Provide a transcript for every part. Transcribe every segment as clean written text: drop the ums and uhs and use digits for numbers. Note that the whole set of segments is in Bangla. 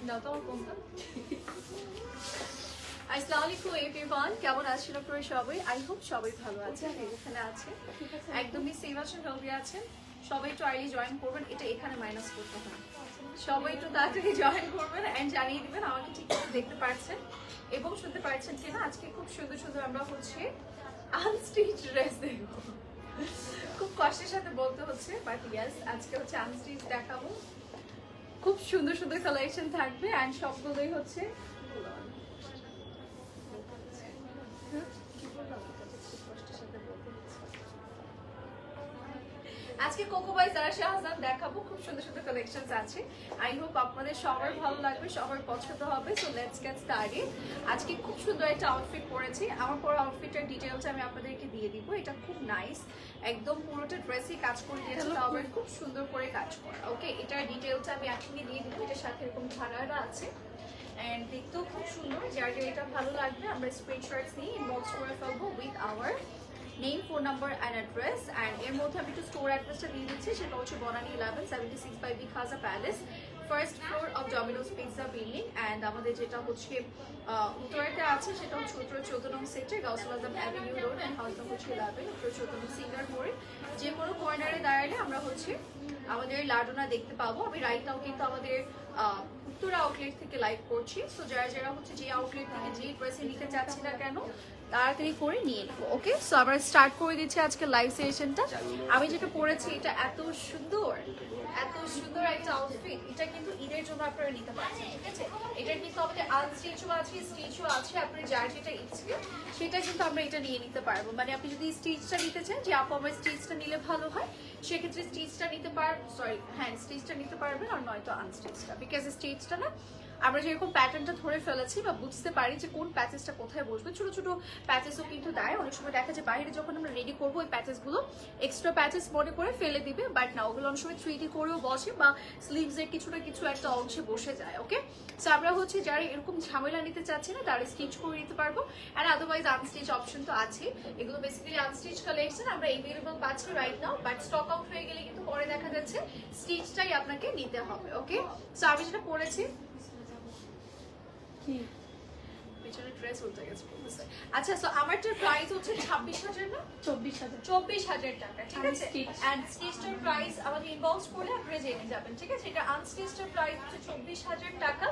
নাও তো আমার কোনটা। আসসালামু আলাইকুম এভরিওয়ান, কেমন আছেন আপনারা সবাই? আই হোপ সবাই ভালো আছেন। এখানে আছে একদমই সেম আছেন, হেলদি আছেন। সবাই একটু আর্লি জয়েন করবেন, এটা এখানে মাইনাস করতে হয়। সবাই একটু তাড়াতাড়ি জয়েন করবেন এন্ড জানিয়ে দিবেন আমাকে ঠিক মতো দেখতে পাচ্ছেন এবং শুনতে পাচ্ছেন কিনা। আজকে খুব সুন্দর সুন্দর আমরা হচ্ছে আনস্টিচ ড্রেস দেখবো। খুব কষ্টের সাথে বলতে হচ্ছে, বাট ইয়েস আজকে হচ্ছে আনস্টিচ দেখাবো। খুব সুন্দর সুন্দর কালেকশন থাকবে এন্ড সবগুলোই হচ্ছে আজকে কোকো বয় যারা শাহজান দেখাবো। খুব সুন্দর সুন্দর কালেকশনস আছে। আই হোপ আপনাদের সবার ভালো লাগবে, সবার পছন্দ হবে। So let's get started. আজকে খুব সুন্দর একটা আউটফিট পরেছি। আমার পরা আউটফিটের ডিটেইলস আমি আপনাদেরকে দিয়ে দিব। এটা খুব নাইস, একদম পুরোটা ড্রেসই কাজ করে দিয়েছে, তাও খুব সুন্দর করে কাজ করা। ওকে, এটার ডিটেইলসটা আমি এখনই দিয়ে দিব। এটার সাথে এরকম ঝাড়ারা আছে এন্ড দেখতেও খুব সুন্দর। যার এটা ভালো লাগবে আমরা স্ক্রিনশটস নিয়ে ইনবক্স করে ফেলবো with our name, phone number and address. And এর মধ্যে আমি একটু স্টোর অ্যাড্রেসটা দিয়ে দিচ্ছি, সেটা হচ্ছে Banani 1176 by B Khaja palace, first floor of Domino's pizza building. And আমাদের যেটা হচ্ছে উত্তরাতে আছে সেটা হচ্ছে উত্তর 14 নং sector, Gausul Azam avenue road and house নম্বর 11, উত্তর 14 নং সিঙ্গার মোড়ে। যে কোনো কর্নারে দাঁড়ালে আমরা হচ্ছে আমাদের লাডোনা দেখতে পাবো। আমি রাইট নাও কিন্তু আমাদের উত্তরা আউটলেট থেকে লাইভ করছি। সো যারা যারা হচ্ছে যে আউটলেট থেকে যে ড্রেসে নিতে চাচ্ছি না কেন তাড়াতাড়ি করে নিয়ে নেবো। ওকে, সো আমরা স্টার্ট করে দিচ্ছি আজকে লাইভ সেশনটা। আমি যেটা পরেছি এটা এত সুন্দর একটা আউটফিট। এটা কিন্তু ঈদের জন্য আপনারা নিতে পারছেন, ঠিক আছে? এটা কিন্তু আমাদের আনস্টিচও আছে, স্টিচও আছে। আপনার যার যেটা ইচ্ছে সেটা কিন্তু আমরা এটা নিয়ে নিতে পারবো। মানে আপনি যদি স্টিচটা নিতে চান যে আপু আমার স্টিচটা নিলে ভালো হয়, সেক্ষেত্রে স্টিচটা নিতে পারবেন। স্টিচটা নিতে পারবেন, আর নয়তো আনস্টিচটা। বিকজ স্টিচটা না আমরা যেরকম প্যাটার্নটা ধরে ফেলেছি বা বুঝতে পারি যে কোন প্যাচেসটা কোথায় বসবে। ছোট ছোট প্যাচেসও কিন্তু দেয়। অনেক সময় দেখা যায় বাইরে যখন আমরা রেডি করবো ওই প্যাচেসগুলো এক্সট্রা প্যাচেস মনে করে ফেলে দিবে, বাট না, ওগুলো অনেক সময় 3D করেও বসে বা স্লিভসের কিছু না কিছু একটা অংশে বসে যায়। ওকে, সো আমরা হচ্ছে যারা এরকম ঝামেলা নিতে চাচ্ছি না তারা স্টিচ করে নিতে পারবো। অ্যান্ড আদারওয়াইজ আনস্টিচ অপশন তো আছে। এগুলো বেসিক্যালি আনস্টিচ কালেকশন আমরা এভেলেবল পাচ্ছি right now, but stock out হয়ে গেলে কিন্তু পরে দেখা যাচ্ছে স্টিচটাই আপনাকে নিতে হবে। ওকে, সো আমি যেটা পরেছি পিছনে ড্রেস উল্টে গেছে। আচ্ছা, সো আমারটার প্রাইস হচ্ছে 26,000 না 24,000 টাকা, ঠিক আছে? এন্ড স্টিচটার প্রাইস আমাদের ইনবক্স করলে আপনারা জেনে যাবেন, ঠিক আছে? এটা আনস্টিচটার প্রাইস হচ্ছে 24,000 টাকা।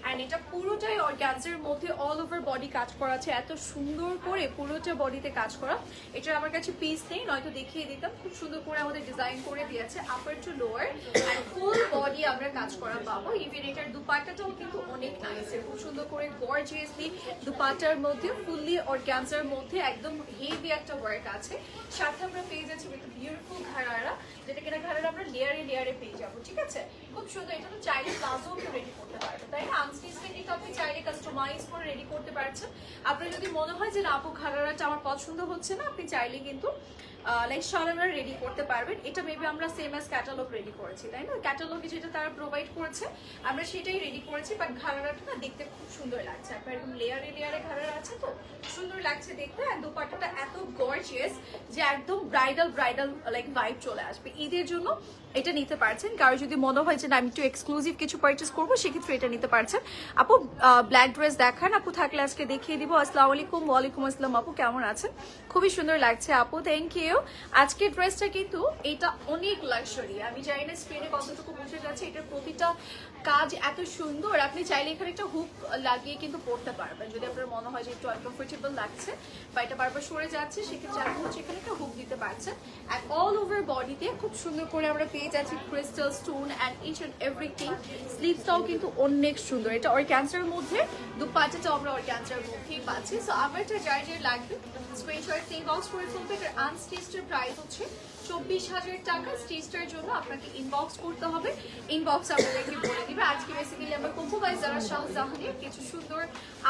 এন্ড এটা পুরোটাই অর্গানজার মধ্যে অল ওভার বডি কাজ করা আছে, এত সুন্দর করে পুরোটা বডিতে কাজ করা। এটা আমার কাছে পিস নেই, নয়তো দেখিয়ে দিতাম। খুব সুন্দর করে আমাদের ডিজাইন করে দিয়েছে upper to lower and full body আমরা কাজ করা পাবো। ইভেন এটার দুপাট্টাটাও কিন্তু অনেক নাইস, খুব সুন্দর করে গর্জিয়াসলি দুপাট্টার মধ্যে ফুললি অর্গানজার মধ্যে একদম হেভি একটা ওয়ার্ক আছে। সাথে আমরা পেয়ে যাচ্ছি উইথ বিউটিফুল ঘাড়ারা, যেটা কিনা ঘাড়ারা আমরা লেয়ারে লেয়ারে পেয়ে যাবো, ঠিক আছে? খুব সুন্দর। এটা তো চাইলে প্লাজো রেডি করতে পারবে, তাই না? আনস্টিচটা কিন্তু আপনি চাইলে কাস্টমাইজ করে রেডি করতে পারছেন। আপনার যদি মনে হয় যে আপু ঘাড়ারাটা আমার পছন্দ হচ্ছে না, আপনি চাইলে কিন্তু লাইক সারারা রেডি করতে পারবেন। এটা মেবি আমরা সেম অ্যাজ ক্যাটালগ রেডি করেছি, তাই না? ক্যাটালগে যেটা তারা প্রোভাইড করেছে আমরা সেটাই রেডি করেছি। বাট ঘাড়ারাটা না দেখতে খুব সুন্দর লাগছে। আপনার এরকম লেয়ারে লেয়ারে ঘাড়ারা আছে, তো সুন্দর লাগছে দেখতে। আর দোপাট্টাটা এত গর্জিয়াস যে একদম ব্রাইডাল লাইক ভাইব চলে আসবে। ঈদের জন্য এটা নিতে পারছেন। কারো যদি মনে হয় যে না আমি একটু এক্সক্লুসিভ কিছু পারচেস করবো, সেক্ষেত্রে এটা নিতে পারছেন। আপু ব্ল্যাক ড্রেস দেখান। আপু থাকলে আজকে দেখিয়ে দিব। আসসালামু আলাইকুম। ওয়ালাইকুম আসসালাম আপু, কেমন আছেন? খুবই সুন্দর লাগছে আপু, থ্যাংক ইউ। আজকের ড্রেসটা কিন্তু এটা অনেক লাক্সারি। আমি জানি না স্ক্রিনে কতটুকু বুঝে যাচ্ছে। এটার প্রতিটা কাজ এত সুন্দর। আপনি চাইলে এখানে একটা হুক লাগিয়ে কিন্তু পরতে পারবেন যদি আপনার মনে হয় যে একটু আনকমফোর্টেবল লাগছে বা এটা বারবার সরে যাচ্ছে, সেক্ষেত্রে আপনি হচ্ছে এখানে একটা হুক দিতে পারছেন। অ্যান্ড অল ওভার বডিতে খুব সুন্দর করে আমরা পেয়ে যাচ্ছি crystal stone and each and everything. স্লিভসটাও কিন্তু অনেক সুন্দর। এটা অর্গানজার মধ্যে, দুপাট্টাটাও আমরা অর্গানজার মধ্যেই পাচ্ছি। সো আমারটা যার যার লাগবে স্ক্রিনশট ইনবক্স করে ফেলবে। এটার আনস্টিচটার প্রাইস হচ্ছে 24,000 টাকা। স্টিচটার জন্য আপনাকে ইনবক্স করতে হবে। ইনবক্স আপনাদেরকে বলে দিবে। আজকে বেসিক্যালি আমরা কোকো বয় যারা শাহজাহানের কিছু সুন্দর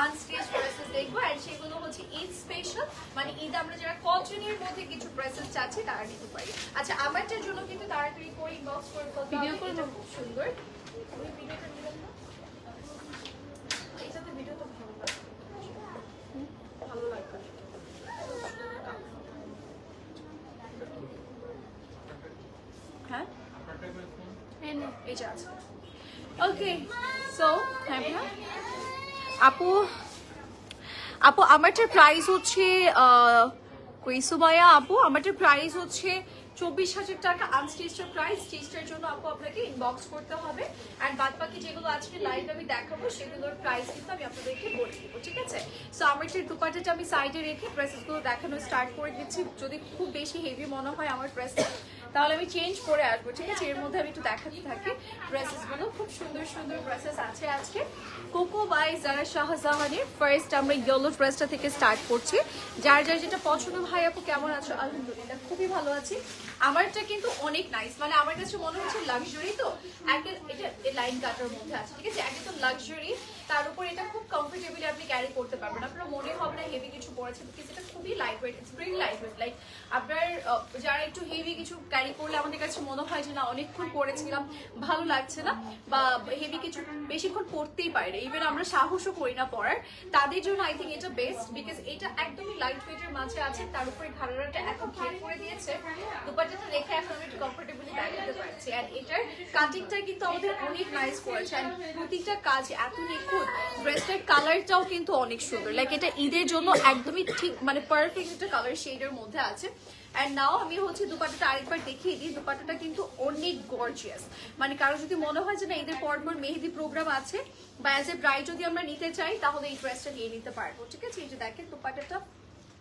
আনস্টিচ ড্রেসেস দেখবো। আর সেগুলো হচ্ছে ঈদ স্পেশাল, মানে ঈদ আমরা যারা কটনের মধ্যে কিছু ড্রেসেস চাচ্ছি তারা নিতে পারি। আচ্ছা, আমারটার জন্য কিন্তু তাড়াতাড়ি করে ইনবক্স করে ফেলতে হবে। এটা খুব সুন্দর। আমি ভিডিওটা নিলাম না, এইটাতে ভিডিওটা ভালো লাগবে। হ্যাঁ, এই যে আছে। ওকে, সো হ্যাঁ আপু আপু আমারটার প্রাইস হচ্ছে কুইসুমায়া আপু আমারটার প্রাইস হচ্ছে 24,000 টাকা। আনস্টিচড প্রাইস, স্টিচটার জন্য আপু আপনাকে ইনবক্স করতে হবে। অ্যান্ড বাদ বাকি যেগুলো আজকে লাইভ আমি দেখাবো সেগুলোর প্রাইস কিন্তু আমি আপনাদেরকে বলে দিব, ঠিক আছে? সো আমার যে দুপাটাটা আমি সাইডে রেখে ড্রেসেসগুলো দেখানো স্টার্ট করে দিচ্ছি। যদি খুব বেশি হেভি মনে হয় আমার ড্রেসটা তাহলে আমি চেঞ্জ করে আসবো, ঠিক আছে? এর মধ্যে আমি একটু দেখাতে থাকি ড্রেসেসগুলো। খুব সুন্দর সুন্দর ড্রেসেস আছে আজকে। কোকো বাই যারা শাহজাহানের ফার্স্ট আমরা ইয়েলো ড্রেসটা থেকে স্টার্ট করছি। যার যার যেটা পছন্দ ভাই আপু কেমন আছো? আলহামদুলিল্লাহ খুবই ভালো আছি। আমারটা কিন্তু অনেক নাইস, মানে আমার কাছে মনে হচ্ছে লাক্সারি। তো একটা এটা লাইন কাটার মধ্যে আছে, ঠিক আছে? একদম লাক্সারি, তার উপর এটা খুব কমফোর্টেবলি আপনি ক্যারি করতে পারবেন। আপনার মনে হবে না হেভি কিছু পরেছে, বিকজ এটা খুবই light weight, it's very light weight. Like আপনার যারা একটু হেভি কিছু ক্যারি করলে আমাদের কাছে মনে হয় যে না অনেকক্ষণ পরেছিলাম, ভালো লাগছে না, বা হেভি কিছু বেশিক্ষণ পরতেই পারে না, ইভেন আমরা সাহসও করি না পরার, তাদের জন্য আই থিঙ্ক এটা বেস্ট। বিকজ এটা একদমই লাইট ওয়েটের মাঝে আছে, তার উপরে ঘাড়াটা এত ঘের করে দিয়েছে, দুপাট্টাটা রেখে এখন আমি একটু কমফোর্টেবলি দেখাতে পারছি। আর এটার কাটিংটা কিন্তু আমাদের অনেক নাইস করেছে, আর প্রতিটা কাজ এত নিখুঁত। ড্রেসটার কালারটাও কিন্তু অনেক সুন্দর, লাইক এটা ঈদের জন্য একদমই ঠিক, মানে পারফেক্ট একটা কালার শেডের মধ্যে আছে। অ্যান্ড নাও আমি হচ্ছে দুপাট্টাটা আরেকবার দেখিয়ে দিই। দুপাট্টাটা কিন্তু অনেক গর্জিয়াস, মানে কারো যদি মনে হয় যে না ঈদের পর মেহেদি প্রোগ্রাম আছে বা অ্যাজ এ ব্রাইড যদি আমরা নিতে চাই তাহলে এই ড্রেসটা নিয়ে নিতে পারবো, ঠিক আছে? এই যে দেখেন দুপাট্টাটা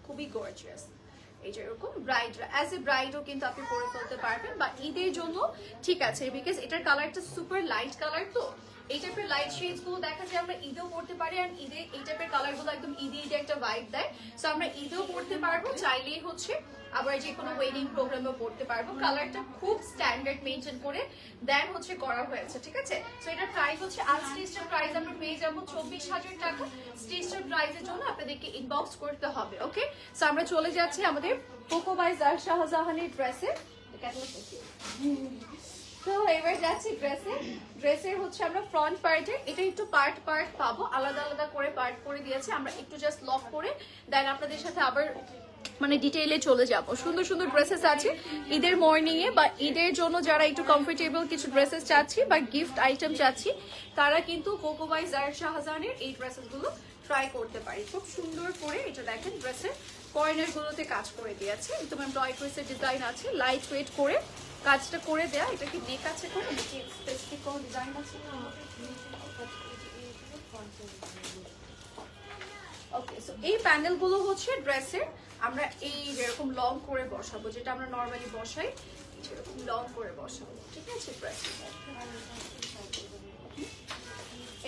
খুবই গর্জিয়াস, এই যে এরকম ব্রাইড অ্যাজ এ ব্রাইডও কিন্তু আপনি পরে ফেলতে পারবেন বা ঈদের জন্য, ঠিক আছে? বিকজ এটার কালারটা সুপার লাইট কালার, তো এই টাইপের লাইট শেডস গুলো দেখা যায় আমরা ঈদেও পড়তে পারি। আর ঈদে এই টাইপের কালার গুলো একদম ঈদে ঈদে একটা ভাইব দেয়, সো আমরা ঈদেও পড়তে পারবো, চাইলেই হচ্ছে আবার যে কোনো ওয়েডিং প্রোগ্রামেও পড়তে পারবো। কালারটা খুব স্ট্যান্ডার্ড মেনটেন করে দেন হচ্ছে করা হয়েছে, ঠিক আছে? সো এটার প্রাইস হচ্ছে আনস্টিচড প্রাইস আমরা পেয়ে যাবো 24,000 টাকা। স্টিচড প্রাইসের জন্য আপনাদেরকে ইনবক্স করতে হবে, ওকে? সো আমরা চলে যাচ্ছি আমাদের কোকো বাই জার শাহজাহানের ড্রেসে। তো এবার যাচ্ছি ড্রেসের হচ্ছে আমরা ফ্রন্ট পার্টে এটা একটু পার্ট পাবো, আলাদা আলাদা করে পার্ট করে দিয়েছে। আমরা একটু জাস্ট লক করে দেন আপনাদের সাথে আবার মানে ডিটেইলে চলে যাব। সুন্দর সুন্দর ড্রেসেস আছে ঈদের মর্নিং এ বা ঈদের জন্য যারা একটু কমফোর্টেবল কিছু ড্রেসেস চাচ্ছি বা গিফট আইটেম চাচ্ছি, তারা কিন্তু কোকো বাই জার শাহজাহানের এই ড্রেসেস গুলো ট্রাই করতে পারি। খুব সুন্দর করে এটা দেখেন ড্রেসের কর্নার গুলোতে কাজ করে দিয়েছে, একদম এমব্রয়ডারি ডিজাইন আছে, লাইট ওয়েট করে কাজটা করে দেয়া। এটা কি নেক আছে করে নাকি স্পেসিফিক কোনো ডিজাইন আছে? ওকে, সো এই প্যানেল গুলো হচ্ছে ড্রেসের আমরা এই যেরকম লং করে বসাবো, যেটা আমরা নরমালি বসাই সেরকম লং করে বসাবো, ঠিক আছে? ড্রেসের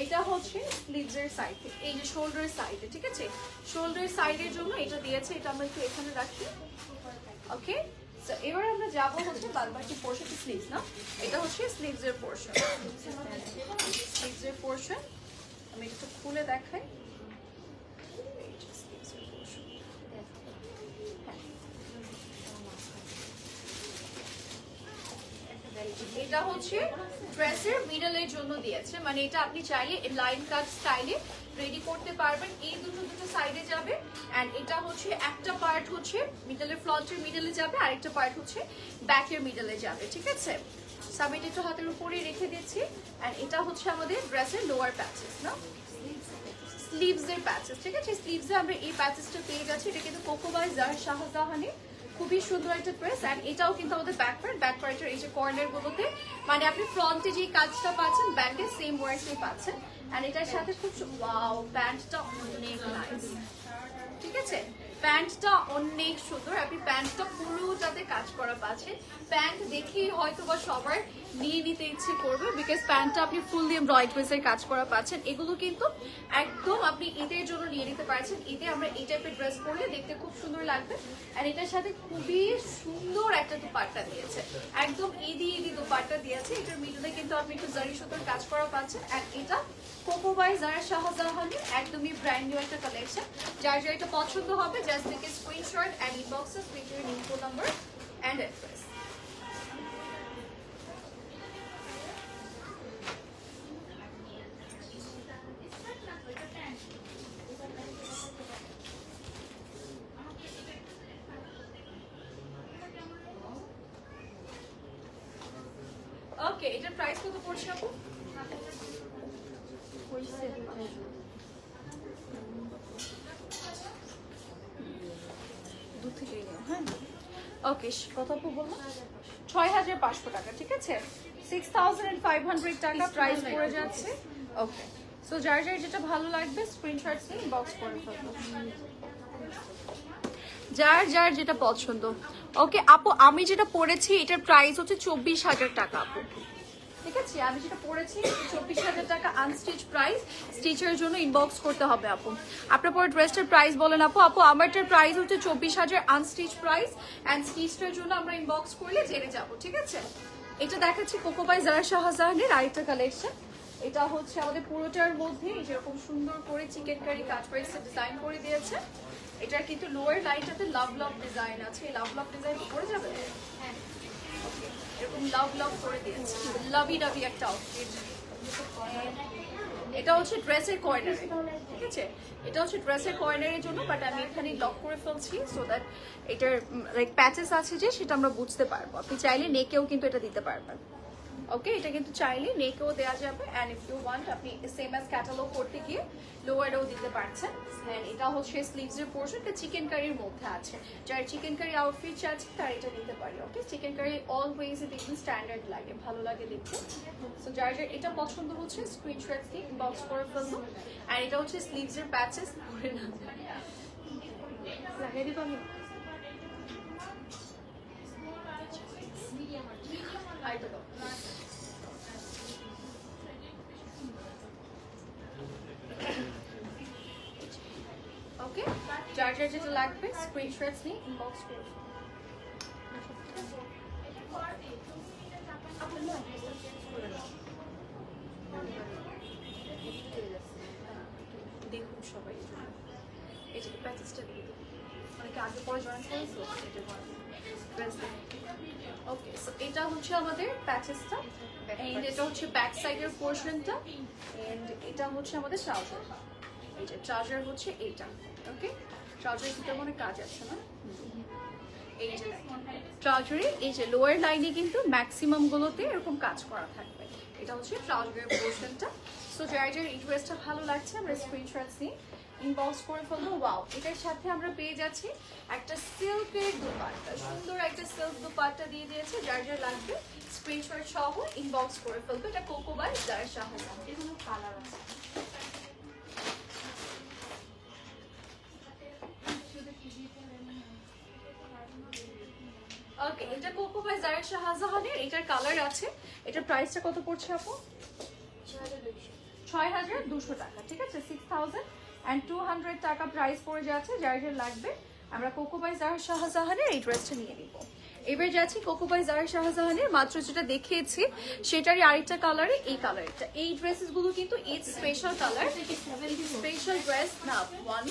এটা হচ্ছে স্লিভসের সাইডে, এই যে শোল্ডার সাইডে, ঠিক আছে? শোল্ডার সাইডের জন্য এটা দিয়েছে, এটা আমরা একটু এখানে রাখি, ওকে? সো এবার আমরা যাব হচ্ছে বাদবাকি পোরশন, স্লিভস না, এটা হচ্ছে স্লিভসের পোরশন। স্লিভসের পোরশন আমি একটু খুলে দেখাই। এটা হচ্ছে ড্রেসের মিডলের জন্য দিয়েছে, মানে এটা আপনি চাইলে লাইন কাট স্টাইলে রেডি করতে পারবেন। এই দুটো সাইডে যাবে, এন্ড এটা হচ্ছে একটা পার্ট হচ্ছে মিডলের ফ্রন্টের মিডলে যাবে, আরেকটা পার্ট হচ্ছে ব্যাকের মিডলে যাবে, ঠিক আছে? সাবিট একটু হাতের উপরে রেখে দিচ্ছি। এন্ড এটা হচ্ছে আমাদের ড্রেসের লোয়ার প্যাচেস, না স্লিভসের প্যাচেস, ঠিক আছে? স্লিভসে আমরা এই প্যাচেসটা পেয়ে যাচ্ছি। এটা কিন্তু কোকো বাই জার শাহজাহানের খুবই সুন্দর একটা ড্রেস। অ্যান্ড এটাও কিন্তু আমাদের ব্যাক পার্টের এই যে কর্নার গুলোতে, মানে আপনি ফ্রন্টে যে কাজটা পাচ্ছেন ব্যাকে সেম ওয়ার্কই পাচ্ছেন। অ্যান্ড এটার সাথে খুব ওয়াও, প্যান্টটা অনেক নাইস, ঠিক আছে? প্যান্টটা অনেক সুন্দর, আপনি প্যান্টটা পুরোটাতে কাজ করা পাচ্ছেন। প্যান্ট দেখেই হয়তো বা সবার নিয়ে নিতে ইচ্ছে করবে, বিকজ প্যান্টটা আপনি ফুল দিয়ে এমব্রয়ডারির কাজ করা পাচ্ছেন। এগুলো কিন্তু একদম আপনি ঈদের জন্য নিয়ে নিতে পারছেন। ঈদে আমরা এই টাইপের ড্রেস পরলে দেখতে খুব সুন্দর লাগবে। আর এটার সাথে খুবই সুন্দর একটা দুপাট্টা দিয়েছে, একদম ঈদি দুপাট্টা দিয়েছে। এটার মিডলে কিন্তু আপনি একটু জারি সুতোর কাজ করা পাচ্ছেন। আর এটা কোকো বাই জারা শাহজাহানের একদমই ব্র্যান্ড নিউ একটা কালেকশন। যার যার এটা পছন্দ হবে just take a screenshot and inbox us with your info number and address. Okay, এটার প্রাইস কত পড়ছে আপু? দু থেকেই নিও, হ্যাঁ। ওকে, কত আপু বললাম? 6500 টাকা, ঠিক আছে। 6500 টাকা প্রাইস পড়ে যাচ্ছে। ওকে, সো যার যার যেটা ভালো লাগবে স্ক্রিনশট নিয়ে ইনবক্স করে ফেলবো, যার যার যেটা পছন্দ। ওকে আপু, আমি যেটা পড়েছি এটার প্রাইস হচ্ছে 24000 টাকা আপু, ঠিক আছে। আমি যেটা পড়েছি 24000 টাকা আনস্টিচ প্রাইস। স্টিচের জন্য ইনবক্স করতে হবে আপু। আপনার পরে ড্রেসটার প্রাইস বলেন আপু। আপু আমারটার প্রাইস হচ্ছে 24000 আনস্টিচ প্রাইস, অ্যান্ড স্টিচটার জন্য আমরা ইনবক্স করলে জেনে যাব, ঠিক আছে। এটা দেখাচ্ছি কোকো বাই জারা শাহজাহানের আরেকটা কালেকশন। এটা হচ্ছে আমাদের পুরোটার মধ্যে যেরকম সুন্দর করে চিকেন কারি কাজ পাইসে ডিজাইন করে দিয়েছে। এটার কিন্তু লোয়ার লাইনটাতে লাভ লাভ ডিজাইন আছে। এই লাভ লাভ ডিজাইন পরে যাবে, হ্যাঁ ওকে, এরকম লাভ লাভ করে দিয়েছে, লাভি লাভি একটা আউটফিট। এটা হচ্ছে ড্রেসের কর্নারে, ঠিক আছে। এটা হচ্ছে ড্রেসের কর্নারের জন্য, বাট আমি এখানে লক করে ফেলছি সো দ্যাট এটার লাইক প্যাচেস আছে যে সেটা আমরা বুঝতে পারবো। আপনি চাইলে নেকেও কিন্তু এটা দিতে পারবেন। ওকে, এটা কিন্তু চাইলে নেকেও দেওয়া যাবে, অ্যান্ড ইফ ইউ ওয়ান্ট আপনি সেম অ্যাজ ক্যাটালগ করতে গিয়ে লোয়ারেও দিতে পারছেন। অ্যান্ড এটা হচ্ছে স্লিভসের পোর্শনটা চিকেন কারির মধ্যে আছে। যার চিকেন কারি আউটফিট আছে তার এটা নিতে পারি। ওকে, চিকেন কারি অলওয়েজ দেখুন স্ট্যান্ডার্ড লাগে, ভালো লাগে দেখতে। সো যার যার এটা পছন্দ হচ্ছে স্ক্রিনশট দিয়ে ইনবক্স করে ফেলবো। অ্যান্ড এটা হচ্ছে স্লিভসের প্যাচেস করে না লাগিয়ে দিতে আমি ওকে, যার যার যেটা লাগবে স্ক্রিনশটস নিয়ে ইনবক্স করুন। দেখুন সবাই এই যে প্যাচেসটা দিয়ে দিন, অনেকে আগে পরে জয়েন করেছো এটা ড্রেস। ওকে, সো এটা হচ্ছে আমাদের প্যাচেসটা, এন্ড এটা হচ্ছে ব্যাক সাইডের পোর্শনটা, এন্ড এটা হচ্ছে আমাদের ট্রাউজার। এই যে ট্রাউজার হচ্ছে এইটা। ওকে, ট্রাউজার ভিতরে মনে কাজ আছে না, এই যে ট্রাউজারে এই যে লোয়ার লাইনে কিন্তু ম্যাক্সিমাম গুলোতে এরকম কাজ করা থাকবে। এটা হচ্ছে ট্রাউজারের পোর্শনটা। সো যার যার এই ড্রেসটা ভালো লাগছে আমরা স্ক্রিনশটস নিয়ে ইনবক্স করে ফেলবো। ওয়াও, এটার সাথে আমরা পেয়ে যাচ্ছি একটা সিল্কের দুপাট্টা, সুন্দর একটা সিল্ক দুপাট্টা দিয়ে দিয়েছে। যার যার লাগবে স্ক্রিনশট সহ ইনবক্স করে ফেলবো। এটা কোকো বাই জারা শাহজাহান, এগুলো কালার আছে। ওকে, এটা কোকো বাই জারা শাহজাহানের, এটার কালার আছে। এটার প্রাইসটা কত পড়ছে আপু? 6200 টাকা, ঠিক আছে। 6200 টাকা প্রাইস পড়ে যাচ্ছে। যার যার লাগবে আমরা কোকো বাই জারা শাহজাহানের এই ড্রেসটা নিয়ে নিব। এবার যাচ্ছি কোকো বাই জারা শাহজাহানের, মাত্র যেটা দেখিয়েছি সেটারই আরেকটা কালারে, এই কালারটা। এই ড্রেসেস গুলো কিন্তু Eid special colour, special dress না ওয়ান।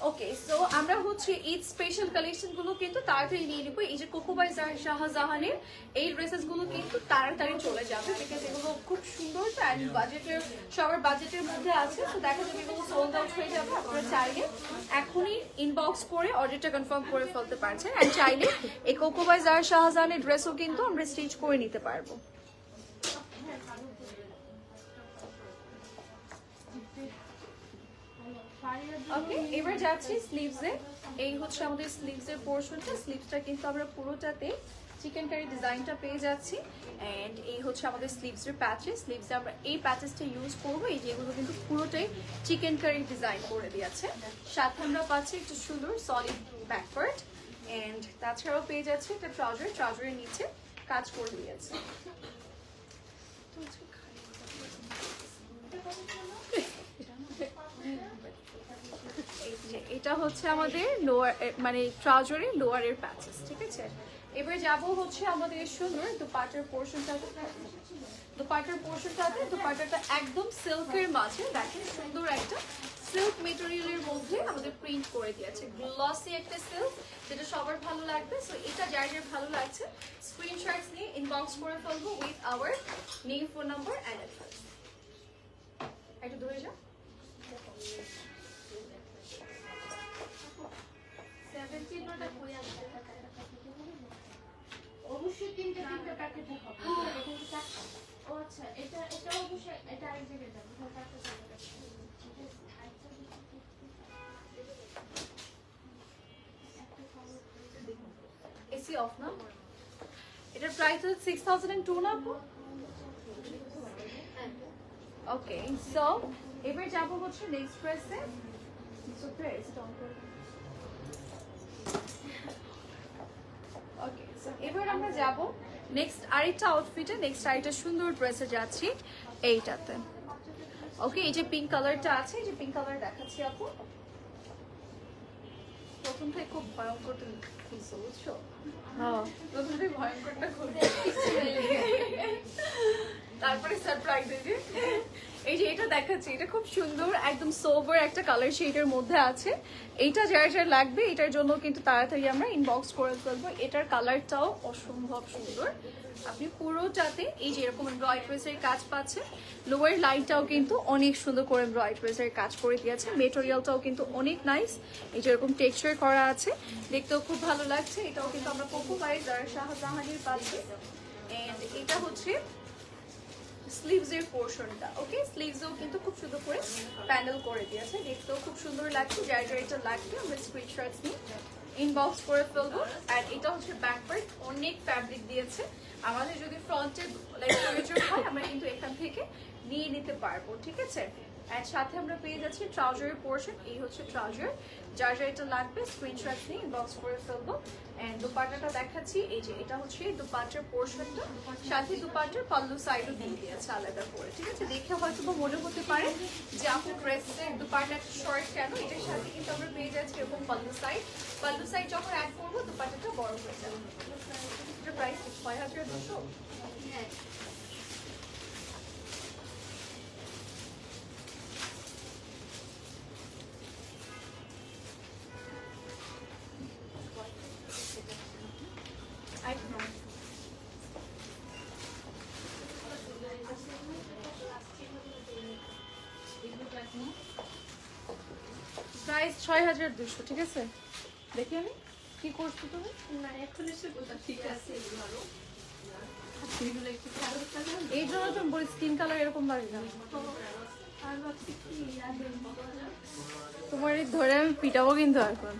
ওকে, সো আমরা হচ্ছে ঈদ স্পেশাল কালেকশন গুলো কিন্তু তাড়াতাড়ি নিয়ে নিবো। এই যে কোকো বাই জারা শাহজাহানের এই ড্রেসেস গুলো কিন্তু তাড়াতাড়ি চলে যাবে, বিকজ এগুলো খুব সুন্দর অ্যান্ড বাজেটের, সবার বাজেটের মধ্যে আছে। তো দেখা যাবে এগুলো সোল্ড আউট হয়ে যাবে। আপনারা চাইলে এখনই ইনবক্স করে অর্ডারটা কনফার্ম করে ফেলতে পারছেন, অ্যান্ড চাইলে এই কোকো বাই জারা শাহজাহানের ড্রেসও কিন্তু আমরা স্টিচ করে নিতে পারবো। ওকে, এবার যাচ্ছি স্লিভসে। এই হচ্ছে আমাদের স্লিভসের পোর্শনটা। স্লিভসটা কিন্তু আমরা পুরোটাতে চিকেন কারি ডিজাইনটা পেয়ে যাচ্ছি, এন্ড এই হচ্ছে আমাদের স্লিভসের প্যাচেস। স্লিভসে আমরা এই প্যাচেসটা ইউজ করবো। এই যেগুলো কিন্তু পুরোটাই চিকেন কারি ডিজাইন করে দিয়েছে। সাথে আমরা পাচ্ছি একটু সুন্দর সলিড ব্যাকপার্ট, এন্ড তাছাড়াও পেয়ে যাচ্ছে একটা ট্রাউজার, ট্রাউজারের নিচে কাজ করে দিয়েছে। এটা হচ্ছে আমাদের লোয়ার মানে ট্রাউজারের লোয়ারের প্যাচেস, ঠিক আছে। এবার যাব হচ্ছে আমাদের সুন্দর দুপাট্টার পোর্শনটাতে। দুপাট্টার পোর্শনটাতে দুপাট্টাটা একদম সিল্কের মাঝে দেখেন সুন্দর একটা সিল্ক মেটেরিয়ালের মধ্যে আমাদের প্রিন্ট করে দিয়েছে। গ্লসি একটা সিল্ক, যেটা সবার ভালো লাগবে। সো এটা যার যার ভালো লাগছে স্ক্রিনশটস নিয়ে ইনবক্স করে ফেলবো with our name, phone number and address. একটু ধরে যাও। অবশ্যই তিনটা প্যাকেট হবে। ও আচ্ছা, এটা অবশ্যই এটা আরেক জায়গায় যাবে, চারটা জায়গায়। এসি অফ না? এটার প্রাইস হচ্ছে 6002 না আপু? ওকে, সো এবার যাবো হচ্ছে নেক্সট ড্রেসে। ওকে, সো এবার আমরা যাব নেক্সট আরেকটা আউটফিটে, নেক্সট আরেকটা সুন্দর ড্রেসে যাচ্ছি এইটাতে। ওকে, এই যে পিঙ্ক কালারটা আছে, এই যে পিঙ্ক কালার দেখাচ্ছি আপু। প্রথমটাই খুব ভয়ঙ্কর খুলছো, বুঝছো? হ্যাঁ, প্রথমটাই ভয়ঙ্করটা খুলছে, তারপরে সারপ্রাইজ। এই যে এটা দেখাচ্ছি, এটা খুব সুন্দর, একদম সোভার একটা কালার শেডের মধ্যে আছে। এইটা যার যার লাগবে এটার জন্য কিন্তু তাড়াতাড়ি আমরা ইনবক্স করে ফেলবো। এটার কালারটাও অসম্ভব সুন্দর। আপনি পুরোটাতে এই যে এরকম এমব্রয়ডারিজের কাজ পাচ্ছেন। লোয়ার লাইনটাও কিন্তু অনেক সুন্দর করে এমব্রয়ডারিজের কাজ করে দিয়েছে। মেটেরিয়ালটাও কিন্তু অনেক নাইস, এই যে এরকম টেক্সচার করা আছে, দেখতেও খুব ভালো লাগছে। এটাও কিন্তু আমরা কোকো বাই জারা শাহজাহানের পাচ্ছি। এন্ড এটা হচ্ছে স্লিভস এর পোর্শনটা। ওকে, স্লিভসও কিন্তু খুব সুন্দর করে প্যানেল করে দিয়েছে, দেখতেও খুব সুন্দর লাগছে। যার যার এটা লাগবে আমরা স্ক্রিনশটস নিয়ে ইনবক্স করে ফেলবো। আর এটা হচ্ছে ব্যাক পার্ট, অনেক ফ্যাব্রিক দিয়েছে। আমাদের যদি ফ্রন্টে লাইক প্রয়োজন হয় আমরা কিন্তু এখান থেকে নিয়ে নিতে পারবো, ঠিক আছে। এর সাথে আমরা পেয়ে যাচ্ছি ট্রাউজারের পোর্শন। এই হচ্ছে ট্রাউজার, যার যা এটা লাগবে স্ক্রিনশট নিয়ে ইনবক্স করে ফেলবো। এন্ড দুপাট্টাটা দেখাচ্ছি, এই যে এটা হচ্ছে দুপাট্টার পোর্শনটা, সাথে দুপাট্টার পাল্লু সাইডও দিয়ে দিয়েছে আলাদা করে, ঠিক আছে। দেখে হয়তো মনে হতে পারে যে আপু ড্রেসের দুপাট্টা শর্ট কেন, এটার সাথে কিন্তু আমরা পেয়ে যাচ্ছি এরকম পাল্লু সাইড। পাল্লু সাইড যখন অ্যাড করবো দুপাট্টাটা বড় হয়ে যাবে। এটার প্রাইস 6200। হ্যাঁ, প্রাইস 6200, ঠিক আছে। দেখি আমি কি করছো তুমি? না, এখন এসে বলতে ঠিক আছে। এই জন্য তুমি বলি স্কিন কালার এরকম লাগে না। আর ভাবছি কি তোমার এই ধরে আমি পিটাবো কিন্তু এখন।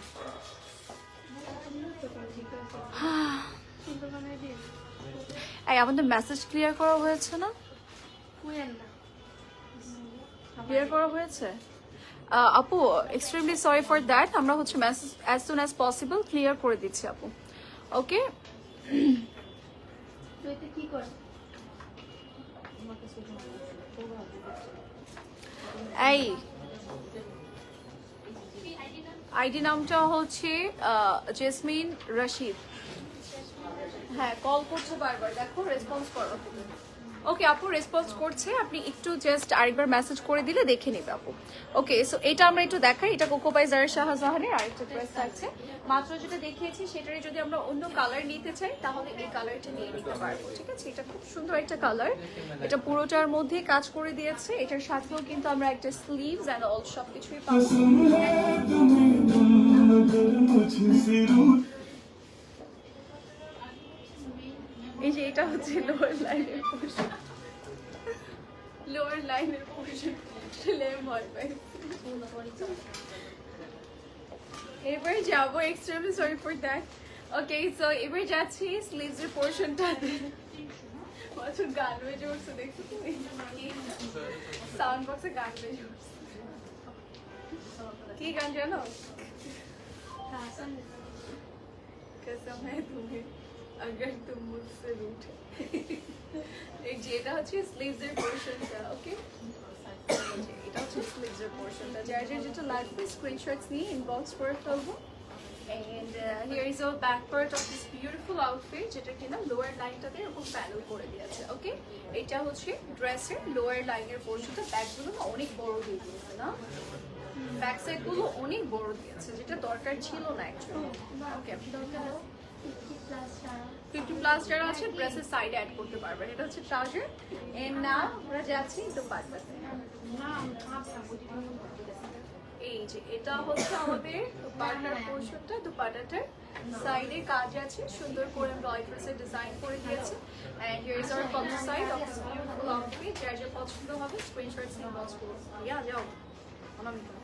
এই আমাদের মেসেজ ক্লিয়ার করা হয়েছে না? ক্লিয়ার করা হয়েছে আপু, এক্সট্রিমলি সরি ফর দ্যাট। আমরা হচ্ছে message as soon as possible clear করে দিচ্ছি আপু। ওকে, কি করে এই আইডি নামটা হচ্ছে জেসমিন রশিদ। হ্যাঁ, কল করছে বারবার, দেখো রেসপন্স করো। ওকে আপু রেসপন্স করছে, আপনি একটু জাস্ট আরেকবার মেসেজ করে দিলে দেখে নেবে আপু। ওকে, সো এটা আমরা একটু দেখাই, এটা কোকো বাই জারা শাহজাহানের আরেকটা ড্রেস থাকছে। মাত্র যেটা দেখিয়েছি সেটারই যদি আমরা অন্য কালার নিতে চাই তাহলে এই কালারটা নিয়ে নিতে পারবো, ঠিক আছে। এটা খুব সুন্দর একটা কালার, এটা পুরোটার মধ্যে কাজ করে দিয়েছে। এটার সাথেও কিন্তু আমরা একটা স্লিভস এন্ড অল সব কিছুই পাবো। এই যে এটা হচ্ছে লোয়ার লাইনের পোর্শন, লোয়ার লাইনের পোর্শন ভয় পাই। এবার যাবো, extremely sorry for that. Okay, so এবার যাচ্ছি স্লিভস এর পোর্শনটাতে। বছর গান বেজে উঠছে, দেখছো তুমি? সাউন্ড বক্সে গান বেজে উঠছে। কি গান জানো? कसम है तुम्हें अगर तुम मुझसे रूठे। এই যে এটা হচ্ছে স্লিভস এর পোরশনটা। ওকে, এটা হচ্ছে স্লিভস এর পোরশনটা। যার যার যেটা লাগবে স্ক্রিনশটস নিয়ে ইনবক্স করে ফেলবো। And here is our back part of this beautiful outfit, যেটা কিনা লোয়ার লাইনটাতে এরকম প্যানেল করে দিয়েছে। ওকে, এটা হচ্ছে ড্রেসের লোয়ার লাইনের পোরশনটা। ব্যাকগুলো না অনেক বড় দিয়ে দিয়েছে না, ব্যাক সাইড গুলো অনেক বড় দিয়েছে, যেটা দরকার ছিল না অ্যাকচুয়ালি। ওকে, 50+ যারা আছে ড্রেসের সাইড অ্যাড করতে পারবেন। এটা হচ্ছে ট্রাউজার। এন্ড নাও আমরা যাচ্ছি দোপাট্টাতে। এই যে এটা হচ্ছে আমাদের দুপাট্টার পোর্শনটা, দুপাট্টাটার সাইডে কাজ আছে, সুন্দর করে এমব্রয়ডারি ডিজাইন করে দিয়েছে। And here is our collar side of this beautiful outfit. যার যা পছন্দ হবে স্ক্রিনশট নিয়ে বস করুন। ইয়া যাও অনামিকা।